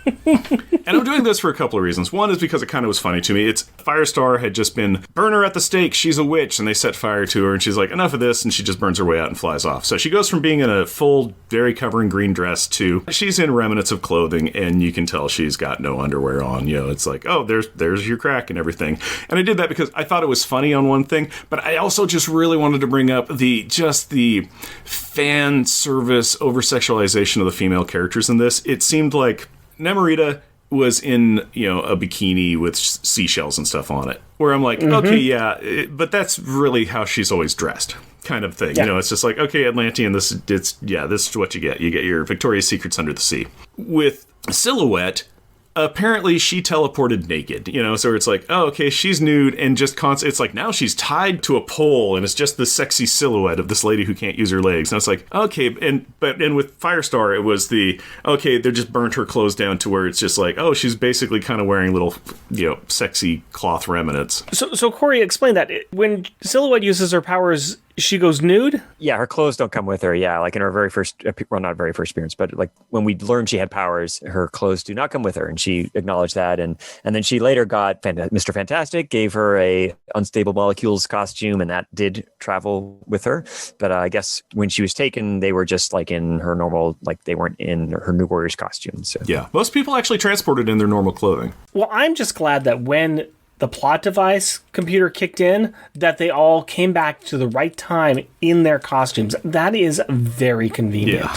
And I'm doing this for a couple of reasons. One is because it kind of was funny to me. It's Firestar had just been, burn her at the stake, she's a witch, and they set fire to her, and she's like, enough of this, and she just burns her way out and flies off. So she goes from being in a full, very covering green dress to she's in remnants of clothing, and you can tell she's got no underwear on. You know, it's like, oh, there's your crack and everything. And I did that because I thought it was funny on one thing, but I also just really wanted to bring up the fan service over-sexualization of the female characters in this. It seemed like Nemorita was in, a bikini with seashells and stuff on it. Where I'm like, okay, yeah, but that's really how she's always dressed, kind of thing. Yeah. It's just like, okay, Atlantean, this is what you get. You get your Victoria's Secrets under the sea. With Silhouette, apparently she teleported naked, so it's like, oh, okay, she's nude and just it's like now she's tied to a pole and it's just the sexy silhouette of this lady who can't use her legs. And it's like, okay, and with Firestar, it was they just burnt her clothes down to where it's just like, oh, she's basically kind of wearing little, sexy cloth remnants. So Corey, explain that. When Silhouette uses her powers, she goes nude? Yeah, her clothes don't come with her. Yeah, like in her very first, not very first appearance, but like when we learned she had powers, her clothes do not come with her, and she acknowledged that. And then she later got Mr. Fantastic, gave her a unstable molecules costume, and that did travel with her. But I guess when she was taken, they were just like in her normal, like they weren't in her New Warriors costume. So yeah, most people actually transported in their normal clothing. Well, I'm just glad that when the plot device computer kicked in, that they all came back to the right time in their costumes. That is very convenient.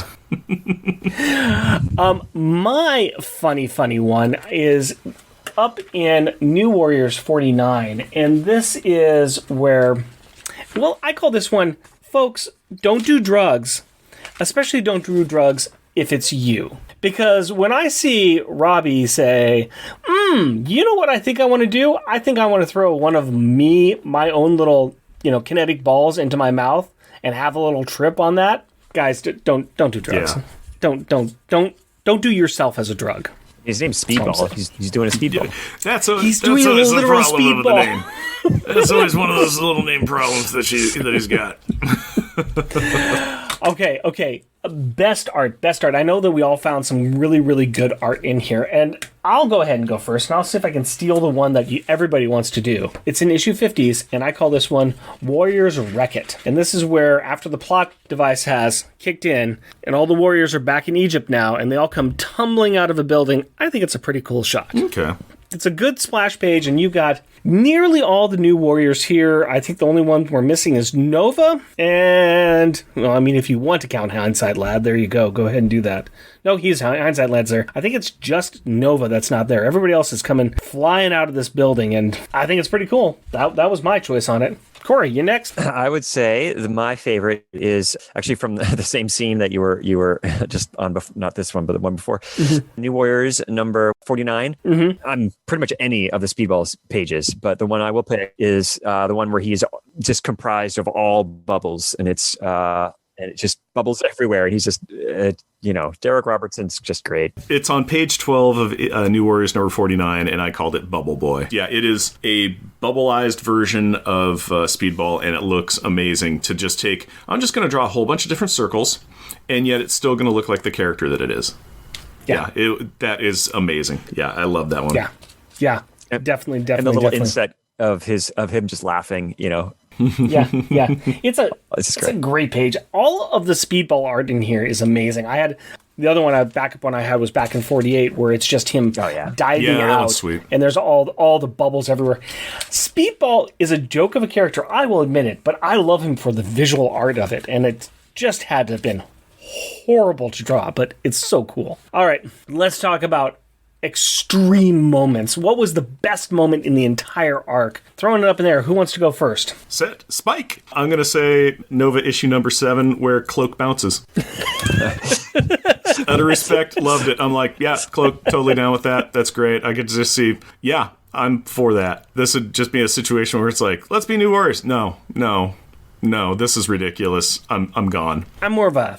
Yeah. My funny one is up in New Warriors 49, and this is where, well, I call this one, folks, don't do drugs, especially don't do drugs if it's you. Because when I see Robbie say, you know what I think I want to do? I think I want to throw one of my own little, kinetic balls into my mouth and have a little trip on that. Guys, don't do drugs. Yeah. Don't do yourself as a drug. His name's Speedball. He's doing a speedball. He's doing a literal speedball. That's always one of those little name problems that he's got. Okay. Best art. I know that we all found some really, really good art in here, and I'll go ahead and go first, and I'll see if I can steal the one that everybody wants to do. It's in issue 50s, and I call this one Warriors Wreck It. And this is where, after the plot device has kicked in, and all the warriors are back in Egypt now, and they all come tumbling out of a building, I think it's a pretty cool shot. Okay. It's a good splash page, and you got nearly all the new warriors here. I think the only one we're missing is Nova. And, well, I mean, if you want to count Hindsight Lad, there you go. Go ahead and do that. No, Hindsight Lad's there. I think it's just Nova that's not there. Everybody else is coming flying out of this building, and I think it's pretty cool. That was my choice on it. Corey, you next? I would say my favorite is actually from the same scene that you were just on, not this one, but the one before. Mm-hmm. New Warriors number 49. Mm-hmm. I'm pretty much any of the Speedballs pages, but the one I will pick is the one where he's just comprised of all bubbles, and it's and it just bubbles everywhere, and he's just Derek Robertson's just great. It's on page 12 of New Warriors number 49, and I called it Bubble Boy. Yeah, it is a bubbleized version of Speedball, and it looks amazing to just take. I'm just going to draw a whole bunch of different circles, and yet it's still going to look like the character that it is. Yeah, that is amazing. Yeah, I love that one. Yeah, definitely. And the little inset of him just laughing, Yeah. It's a great page. All of the Speedball art in here is amazing. I had the other one, backup one I had was back in 48, where it's just him diving out, sweet. And there's all the bubbles everywhere. Speedball is a joke of a character, I will admit it, but I love him for the visual art of it, and it just had to have been horrible to draw, but it's so cool. All right, let's talk about extreme moments. What was the best moment in the entire arc? Throwing it up in there. Who wants to go first? Set Spike. I'm going to say Nova issue number 7, where Cloak bounces. Out of respect, loved it. I'm like, yeah, Cloak, totally down with that. That's great. I could just see, I'm for that. This would just be a situation where it's like, let's be New Warriors. No. no, this is ridiculous. I'm gone. I'm more of a,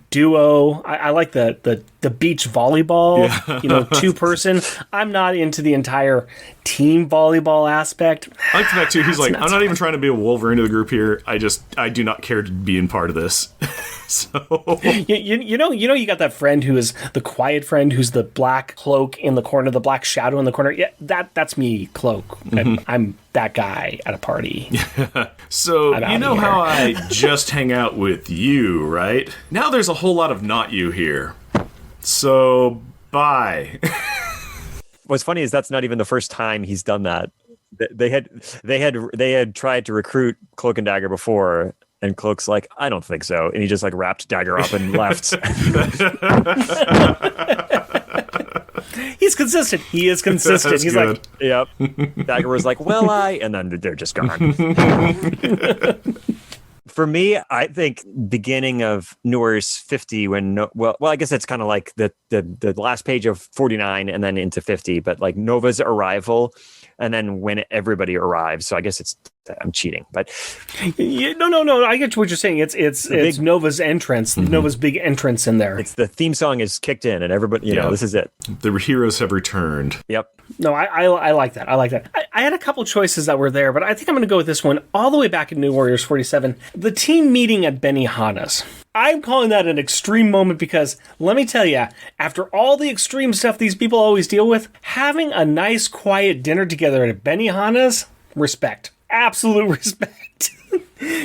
duo. I like the beach volleyball, 2-person. I'm not into the entire team volleyball aspect. I like the fact too, he's like, I'm not even fun. trying to be a Wolverine of the group here. I do not care to be in part of this. So you got that friend who is the quiet friend who's the black cloak in the corner, the black shadow in the corner. Yeah, that's me, Cloak. I'm that guy at a party. So you know how I just hang out with you, right? Now there's a whole lot of not you here. So bye. What's funny is that's not even the first time he's done that. They had tried to recruit Cloak and Dagger before, and Cloak's like, I don't think so, and he just like wrapped Dagger up and left. He's consistent. He is consistent. That's He's good. like, Yep. Dagger was like, well, and then they're just gone. For me, I think beginning of New Warriors 50, I guess it's kind of like the last page of 49 and then into 50, but like Nova's arrival and then when everybody arrives. So I guess I'm cheating, but no. I get what you're saying. It's Nova's entrance, Nova's big entrance in there. It's the theme song is kicked in and everybody, this is it. The heroes have returned. Yep. No, I like that. I like that. I had a couple choices that were there, but I think I'm going to go with this one all the way back in New Warriors 47. The team meeting at Benihana's. I'm calling that an extreme moment because, let me tell you, after all the extreme stuff these people always deal with, having a nice, quiet dinner together at Benihana's, respect. Absolute respect.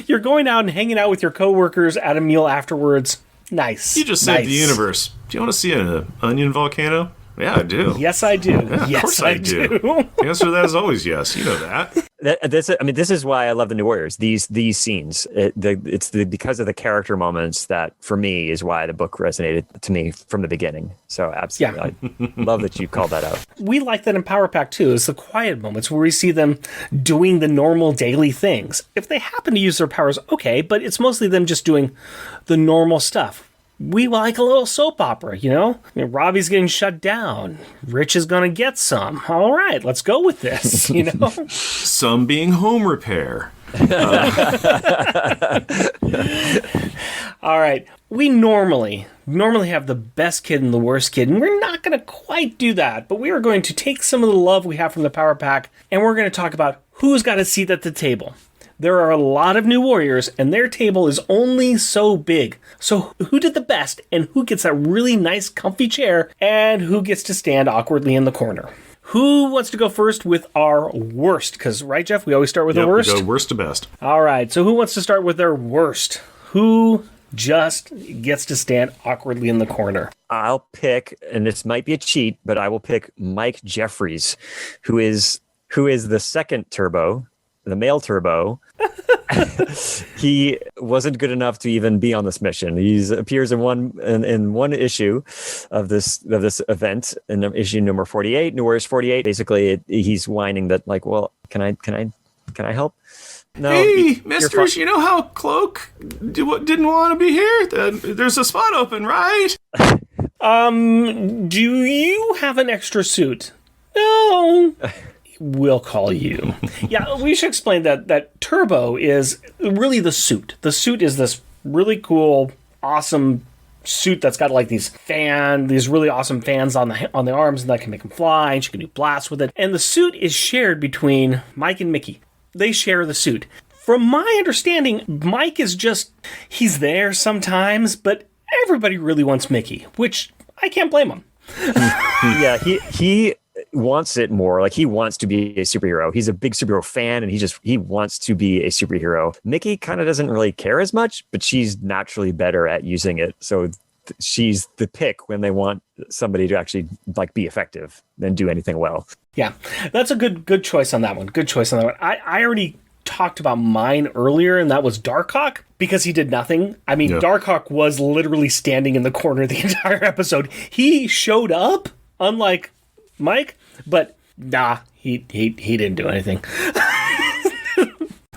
You're going out and hanging out with your coworkers at a meal afterwards. Nice. You just saved the universe. Do you want to see an onion volcano? Yeah, I do. Yes, I do. Yeah, yes, of course I do. The answer to that is always yes. You know that. This is why I love the New Warriors. These scenes, because of the character moments that for me is why the book resonated to me from the beginning. So absolutely, yeah. I love that you called that out. We like that in Power Pack too. It's the quiet moments where we see them doing the normal daily things. If they happen to use their powers, okay, but it's mostly them just doing the normal stuff. We like a little soap opera, Robbie's getting shut down. Rich is going to get some. All right, let's go with this, Some being home repair. All right. We normally have the best kid and the worst kid, and we're not going to quite do that, but we are going to take some of the love we have from the Power Pack, and we're going to talk about who's got a seat at the table. There are a lot of new warriors, and their table is only so big. So who did the best, and who gets that really nice, comfy chair, and who gets to stand awkwardly in the corner? Who wants to go first with our worst? Because, right, Jeff, we always start with the worst? We go worst to best. All right, so who wants to start with their worst? Who just gets to stand awkwardly in the corner? I'll pick, and this might be a cheat, but I will pick Mike Jeffries, who is the second Turbo, the male Turbo. He wasn't good enough to even be on this mission. He appears in one issue of this event in issue number 48, New Warriors 48. Basically, he's whining that like, well, can I help? No, hey, misters, you know how Cloak didn't want to be here? There's a spot open, right? Do you have an extra suit? No. We'll call you. Yeah, we should explain that Turbo is really the suit. The suit is this really cool, awesome suit that's got like these really awesome fans on the arms, and that can make them fly, and you can do blasts with it. And the suit is shared between Mike and Mickey. They share the suit. From my understanding, Mike is he's there sometimes, but everybody really wants Mickey, which I can't blame him. Yeah, he wants it more. Like, he wants to be a superhero. He's a big superhero fan, and he wants to be a superhero. Mickey kind of doesn't really care as much, but she's naturally better at using it. So she's the pick when they want somebody to actually like be effective and do anything well. Yeah, that's a good choice on that one. Good choice on that one. I already talked about mine earlier, and that was Darkhawk, because he did nothing. I mean, yeah. Darkhawk was literally standing in the corner the entire episode. He showed up, unlike Mike, but nah, he didn't do anything.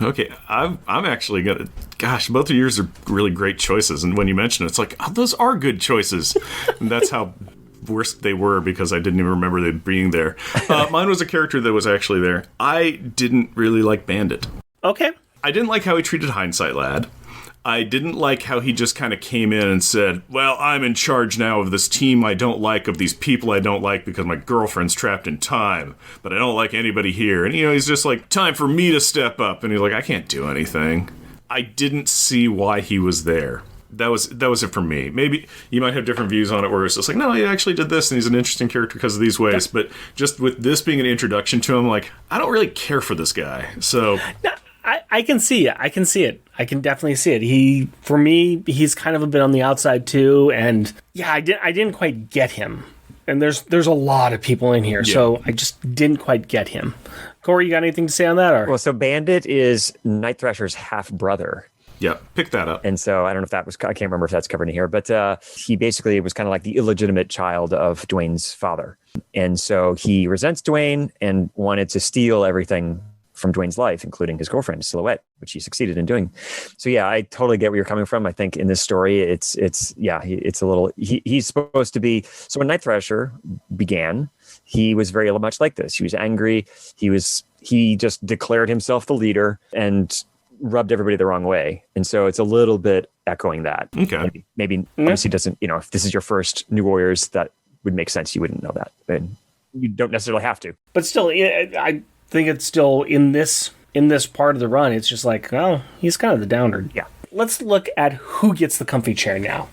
Okay, I'm actually gonna. Gosh, both of yours are really great choices, and when you mention it, it's like, oh, those are good choices, and that's how worse they were because I didn't even remember them being there. Mine was a character that was actually there. I didn't really like Bandit. Okay. I didn't like how he treated Hindsight Lad. I didn't like how he just kind of came in and said, well, I'm in charge now of this team I don't like, of these people I don't like because my girlfriend's trapped in time, but I don't like anybody here. And, he's just like, time for me to step up. And he's like, I can't do anything. I didn't see why he was there. That was it for me. Maybe you might have different views on it where it's just like, no, he actually did this and he's an interesting character because of these ways. But just with this being an introduction to him, like, I don't really care for this guy. So... No, I can see it. I can see it. I can definitely see it. For me, he's kind of a bit on the outside too. And yeah, I didn't quite get him. And there's a lot of people in here, so I just didn't quite get him. Corey, you got anything to say on that? Or? Well, so Bandit is Night Thrasher's half brother. Yeah, pick that up. And so I don't know if that was, I can't remember if that's covered in here, but he basically was kind of like the illegitimate child of Dwayne's father. And so he resents Dwayne and wanted to steal everything from Dwayne's life, including his girlfriend, Silhouette, which he succeeded in doing. So yeah, I totally get where you're coming from. I think in this story, it's a little, he's supposed to be, so when Night Thrasher began, he was very much like this. He was angry. He just declared himself the leader and rubbed everybody the wrong way. And so it's a little bit echoing that. Okay. Maybe obviously doesn't, if this is your first New Warriors, that would make sense. You wouldn't know that. And you don't necessarily have to. But still, I think it's still in this part of the run, it's just like, oh, he's kind of the downer. Yeah. Let's look at who gets the comfy chair now.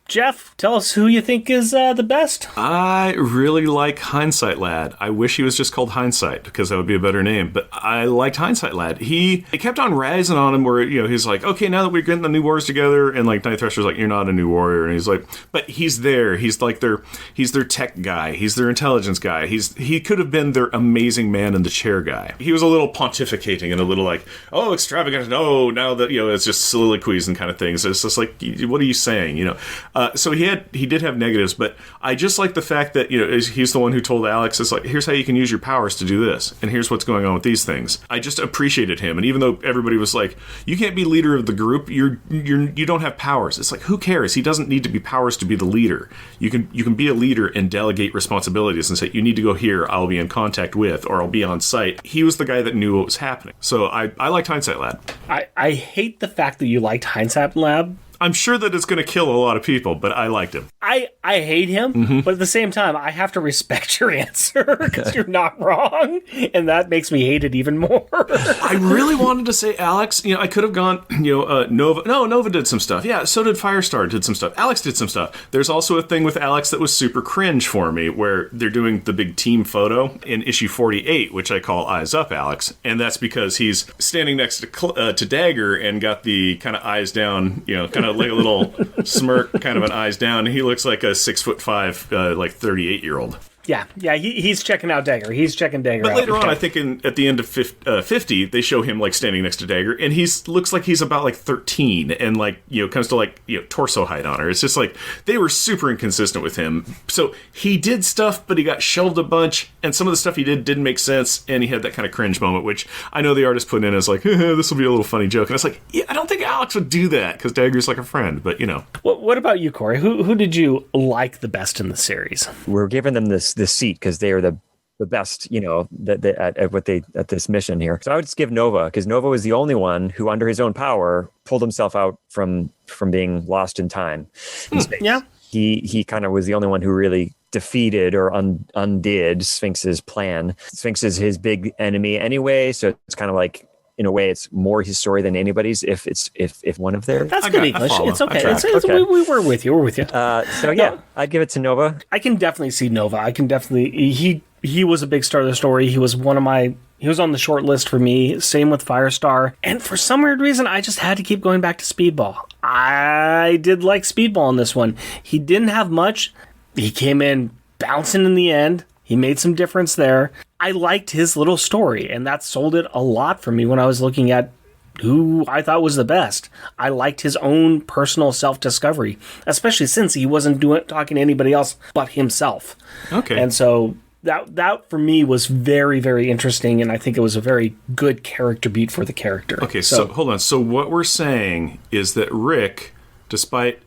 Jeff, tell us who you think is the best. I really like Hindsight Lad. I wish he was just called Hindsight because that would be a better name. But I liked Hindsight Lad. He kept on razzing on him where, he's like, okay, now that we're getting the new warriors together, and like Night Thrasher's like, you're not a new warrior. And he's like, but he's there. He's like he's their tech guy. He's their intelligence guy. He could have been their amazing man in the chair guy. He was a little pontificating and a little like, oh, extravagant. Oh, now that, it's just soliloquies and kind of things. It's just like, what are you saying? So he did have negatives, but I just like the fact that he's the one who told Alex, it's like, here's how you can use your powers to do this, and here's what's going on with these things. I just appreciated him, and even though everybody was like, you can't be leader of the group, you don't have powers. It's like, who cares? He doesn't need to be powers to be the leader. You can be a leader and delegate responsibilities and say, you need to go here. I'll be in contact with, or I'll be on site. He was the guy that knew what was happening. So I liked Hindsight Lad. I hate the fact that you liked Hindsight Lad. I'm sure that it's going to kill a lot of people, but I liked him. I hate him, but at the same time, I have to respect your answer because you're not wrong, and that makes me hate it even more. I really wanted to say Alex. I could have gone, Nova. No, Nova did some stuff. Yeah, so did Firestar did some stuff. Alex did some stuff. There's also a thing with Alex that was super cringe for me, where they're doing the big team photo in issue 48, which I call Eyes Up Alex, and that's because he's standing next to Dagger and got the kind of eyes down, kind of like a little smirk, kind of an eyes down. He looks like a 6'5", like 38-year-old. Yeah, he's checking out Dagger. He's checking Dagger out. But later on, I think at the end of 50, they show him like standing next to Dagger, and looks like he's about like 13, and like comes to like torso height on her. It's just like they were super inconsistent with him. So he did stuff, but he got shelved a bunch, and some of the stuff he didn't make sense, and he had that kind of cringe moment, which I know the artist put in as like, this will be a little funny joke, and it's like, I don't think Alex would do that because Dagger's like a friend, but What about you, Corey? Who did you like the best in the series? We're giving them this seat because they are the best, at this mission here. So I would just give Nova, because Nova was the only one who, under his own power, pulled himself out from being lost in time. In space. Yeah. He kind of was the only one who really defeated or undid Sphinx's plan. Sphinx is his big enemy anyway, so it's kind of like, in a way, it's more his story than anybody's. If one of theirs. That's good English. It's okay. Okay. We were with you. We're with you. I'd give it to Nova. I can definitely see Nova. I can definitely. He was a big star of the story. He was He was on the short list for me. Same with Firestar. And for some weird reason, I just had to keep going back to Speedball. I did like Speedball in this one. He didn't have much. He came in bouncing in the end. He made some difference there. I liked his little story, and that sold it a lot for me when I was looking at who I thought was the best. I liked his own personal self-discovery, especially since he wasn't talking to anybody else but himself. Okay. And so that for me was very, very interesting, and I think it was a very good character beat for the character. Okay, so hold on. So what we're saying is that Rick, despite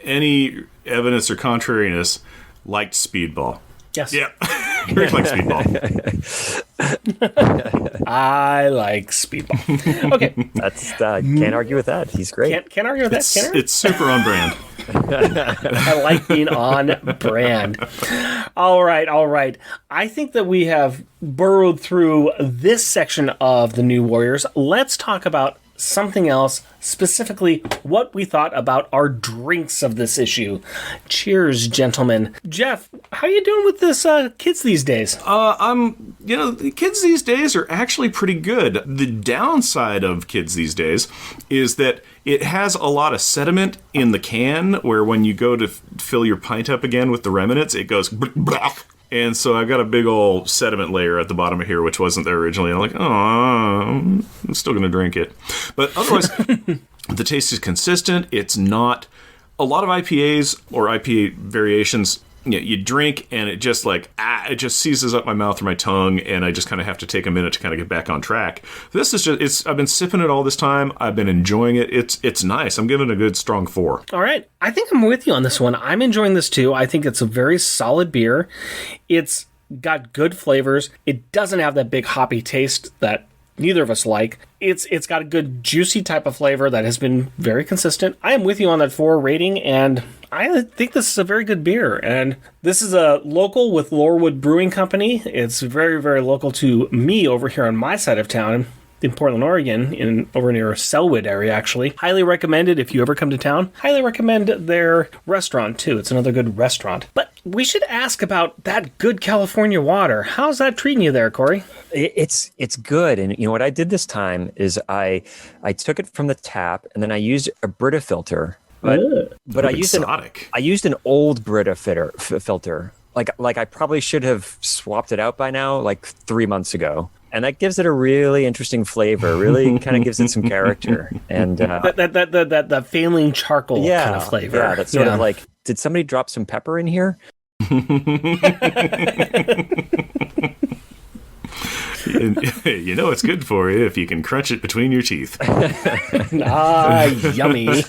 any evidence or contrariness, liked Speedball. Yes. Yeah. Rick likes Speedball. I like Speedball. Okay. That's can't argue with that. He's great. Can't argue with that. It's super on brand. I like being on brand. All right. I think that we have burrowed through this section of the New Warriors. Let's talk about something else, specifically what we thought about our drinks of this issue. Cheers, gentlemen. Jeff, how you doing with this kids these days? The kids these days are actually pretty good. The downside of kids these days is that it has a lot of sediment in the can, where when you go to fill your pint up again with the remnants, it goes and so I've got a big old sediment layer at the bottom of here, which wasn't there originally. And I'm like, I'm still going to drink it. But otherwise, the taste is consistent. It's not a lot of IPAs or IPA variations. You drink and it just it just seizes up my mouth or my tongue, and I just kind of have to take a minute to kind of get back on track. This is just, I've been sipping it all this time. I've been enjoying it. It's nice. I'm giving it a good strong 4. All right. I think I'm with you on this one. I'm enjoying this too. I think it's a very solid beer. It's got good flavors. It doesn't have that big hoppy taste that neither of us like. It's got a good juicy type of flavor that has been very consistent. I am with you on that 4 rating, and I think this is a very good beer. And this is a local with Lorewood Brewing Company. It's very, very local to me over here on my side of town in Portland, Oregon, over near Selwood area, actually. Highly recommended if you ever come to town. Highly recommend their restaurant, too. It's another good restaurant. But we should ask about that good California water. How's that treating you there, Corey? It's good. And what I did this time is I took it from the tap, and then I used a Brita filter. But I used an old Brita filter. Like I probably should have swapped it out by now, like 3 months ago. And that gives it a really interesting flavor. Really kind of gives it some character. And that failing charcoal kind of flavor. Yeah, that's sort of like, did somebody drop some pepper in here? It's good for you if you can crunch it between your teeth. Yummy.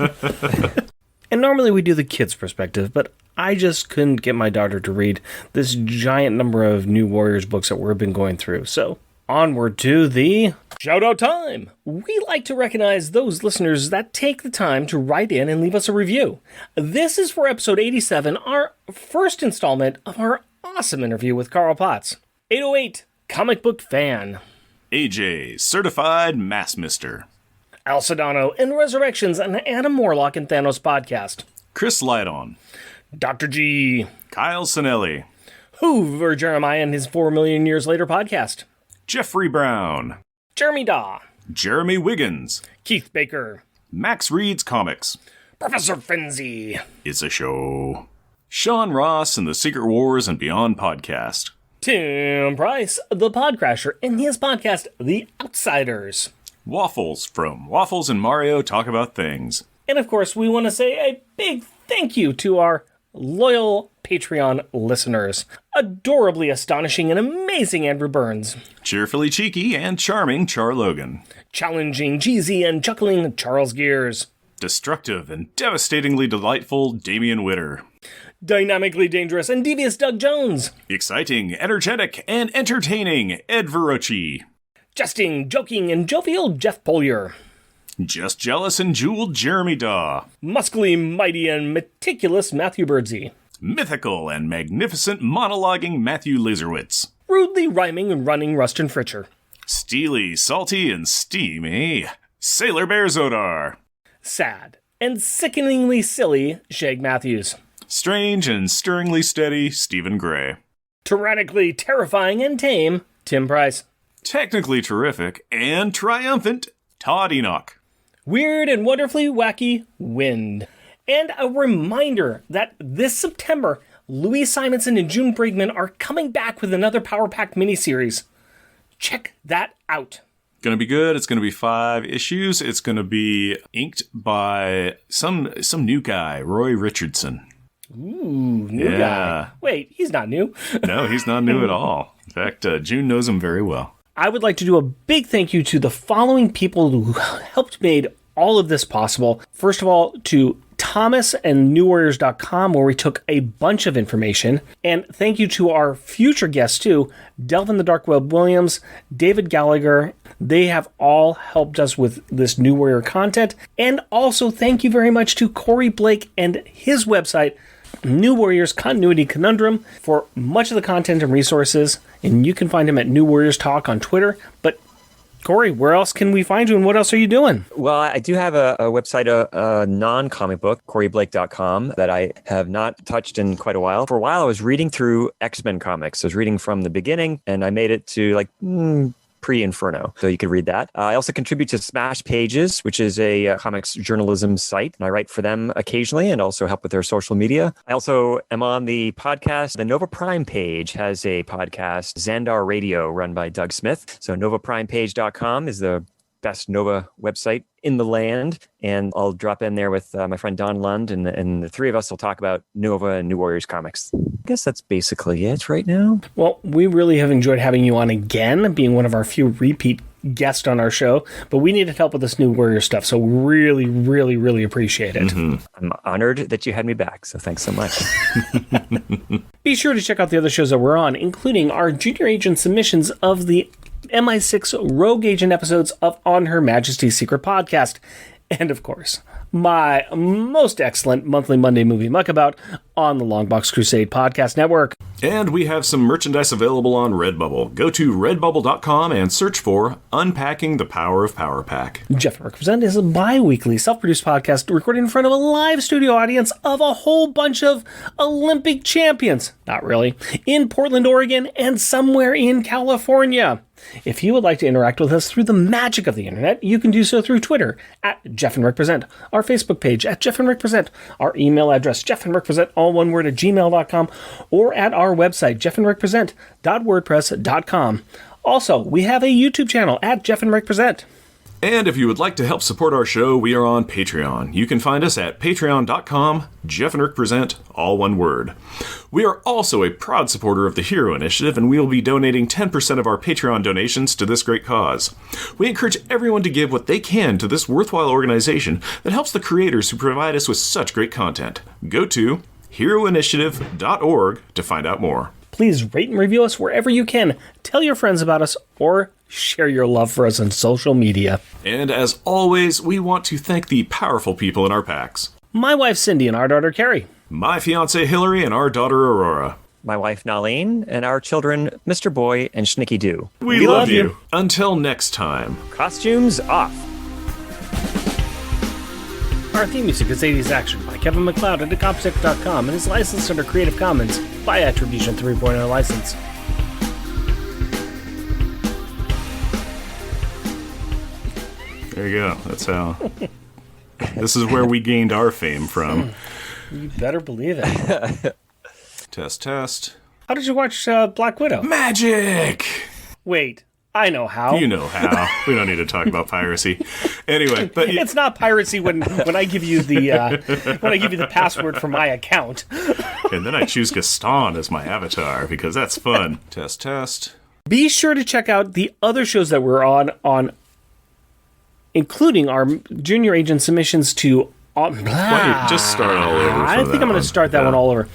And normally we do the kids' perspective, but I just couldn't get my daughter to read this giant number of New Warriors books that we've been going through. So onward to the shout-out time. We like to recognize those listeners that take the time to write in and leave us a review. This is for episode 87, our first installment of our awesome interview with Carl Potts. 808, comic book fan. AJ, certified mass mister. Al Sedano in Resurrections, an Adam Morlock and Thanos podcast. Chris Lydon. Dr. G. Kyle Sinelli. Hoover Jeremiah and his 4 Million Years Later podcast. Jeffrey Brown. Jeremy Daw. Jeremy Wiggins. Keith Baker. Max Reads Comics. Professor Frenzy. It's a show. Sean Ross and the Secret Wars and Beyond podcast. Tim Price, the Podcrasher, and his podcast, The Outsiders. Waffles from Waffles and Mario Talk About Things. And of course, we want to say a big thank you to our loyal Patreon listeners. Adorably astonishing and amazing Andrew Burns. Cheerfully cheeky and charming Char Logan. Challenging, cheesy, and chuckling Charles Gears. Destructive and devastatingly delightful Damian Witter. Dynamically dangerous and devious Doug Jones. Exciting, energetic, and entertaining Ed Verocci. Jesting, joking, and jovial Jeff Polier. Just jealous and jeweled Jeremy Daw. Muscly, mighty, and meticulous Matthew Birdsey. Mythical and magnificent monologuing Matthew Laserwitz. Rudely rhyming and running Rustin Fritcher. Steely, salty, and steamy Sailor Bear Zodar. Sad and sickeningly silly Shag Matthews. Strange and stirringly steady Stephen Gray. Tyrannically terrifying and tame Tim Price. Technically terrific and triumphant Todd Enoch. Weird and wonderfully wacky Wind. And a reminder that this September, Louis Simonson and June Brigman are coming back with another Power Pack miniseries. Check that out. Gonna be good. It's gonna be 5 issues. It's gonna be inked by some new guy, Roy Richardson. Ooh, new guy. Wait, he's not new. No, he's not new at all. In fact, June knows him very well. I would like to do a big thank you to the following people who helped made all of this possible. First of all, to Thomas and newwarriors.com, where we took a bunch of information. And thank you to our future guests, too, Delvin the Dark Web Williams, David Gallagher. They have all helped us with this New Warrior content. And also thank you very much to Corey Blake and his website, New Warriors Continuity Conundrum, for much of the content and resources. And you can find him at New Warriors Talk on Twitter. But Corey, where else can we find you, and what else are you doing? Well, I do have a website, a non-comic book, CoreyBlake.com, that I have not touched in quite a while. For a while, I was reading through X-Men comics. I was reading from the beginning, and I made it to pre-Inferno, so you could read that. I also contribute to Smash Pages, which is a comics journalism site, and I write for them occasionally and also help with their social media. I also am on the podcast. The Nova Prime page has a podcast, Xandar Radio, run by Doug Smith. So NovaPrimePage.com is the best Nova website in the land, and I'll drop in there with my friend Don Lund, and the three of us will talk about Nova and New Warriors comics. I guess that's basically it right now. Well, we really have enjoyed having you on again, being one of our few repeat guests on our show, but we needed help with this New Warrior stuff, so really, really, really appreciate it. Mm-hmm. I'm honored that you had me back, so thanks so much. Be sure to check out the other shows that we're on, including our Junior Agent submissions of the MI6 Rogue Agent episodes of On Her Majesty's Secret Podcast. And, of course, my most excellent monthly Monday movie muckabout on the Longbox Crusade Podcast Network. And we have some merchandise available on Redbubble. Go to redbubble.com and search for Unpacking the Power of Power Pack. Jeff Represent is a bi-weekly self-produced podcast recorded in front of a live studio audience of a whole bunch of Olympic champions. Not really. In Portland, Oregon, and somewhere in California. If you would like to interact with us through the magic of the internet, you can do so through Twitter at Jeff and Rick Present, our Facebook page at Jeff and Rick Present, our email address jeffandrickpresent, all one word, at gmail.com, or at our website jeffandrickpresent.wordpress.com. Also, we have a YouTube channel at Jeff and Rick Present. And if you would like to help support our show, we are on Patreon. You can find us at patreon.com, Jeff and Rick Present, all one word. We are also a proud supporter of the Hero Initiative, and we will be donating 10% of our Patreon donations to this great cause. We encourage everyone to give what they can to this worthwhile organization that helps the creators who provide us with such great content. Go to heroinitiative.org to find out more. Please rate and review us wherever you can. Tell your friends about us, or share your love for us on social media. And as always, we want to thank the powerful people in our packs. My wife Cindy and our daughter Carrie. My fiancée Hillary and our daughter Aurora. My wife Nalene and our children Mr. Boy and Schnicky Doo. We love you. Until next time. Costumes off. Our theme music is 80s Action by Kevin MacLeod at Decopsic.com and is licensed under Creative Commons by Attribution 3.0 license. There you go. That's how. This is where we gained our fame from. You better believe it. Test, test. How did you watch Black Widow? Magic! Wait, I know how. You know how. We don't need to talk about piracy. Anyway, but it's not piracy when I give you the password for my account. And then I choose Gaston as my avatar because that's fun. Test, test. Be sure to check out the other shows that we're on including our Junior Agent submissions to. Just start all over. I think I'm going to start that one all over.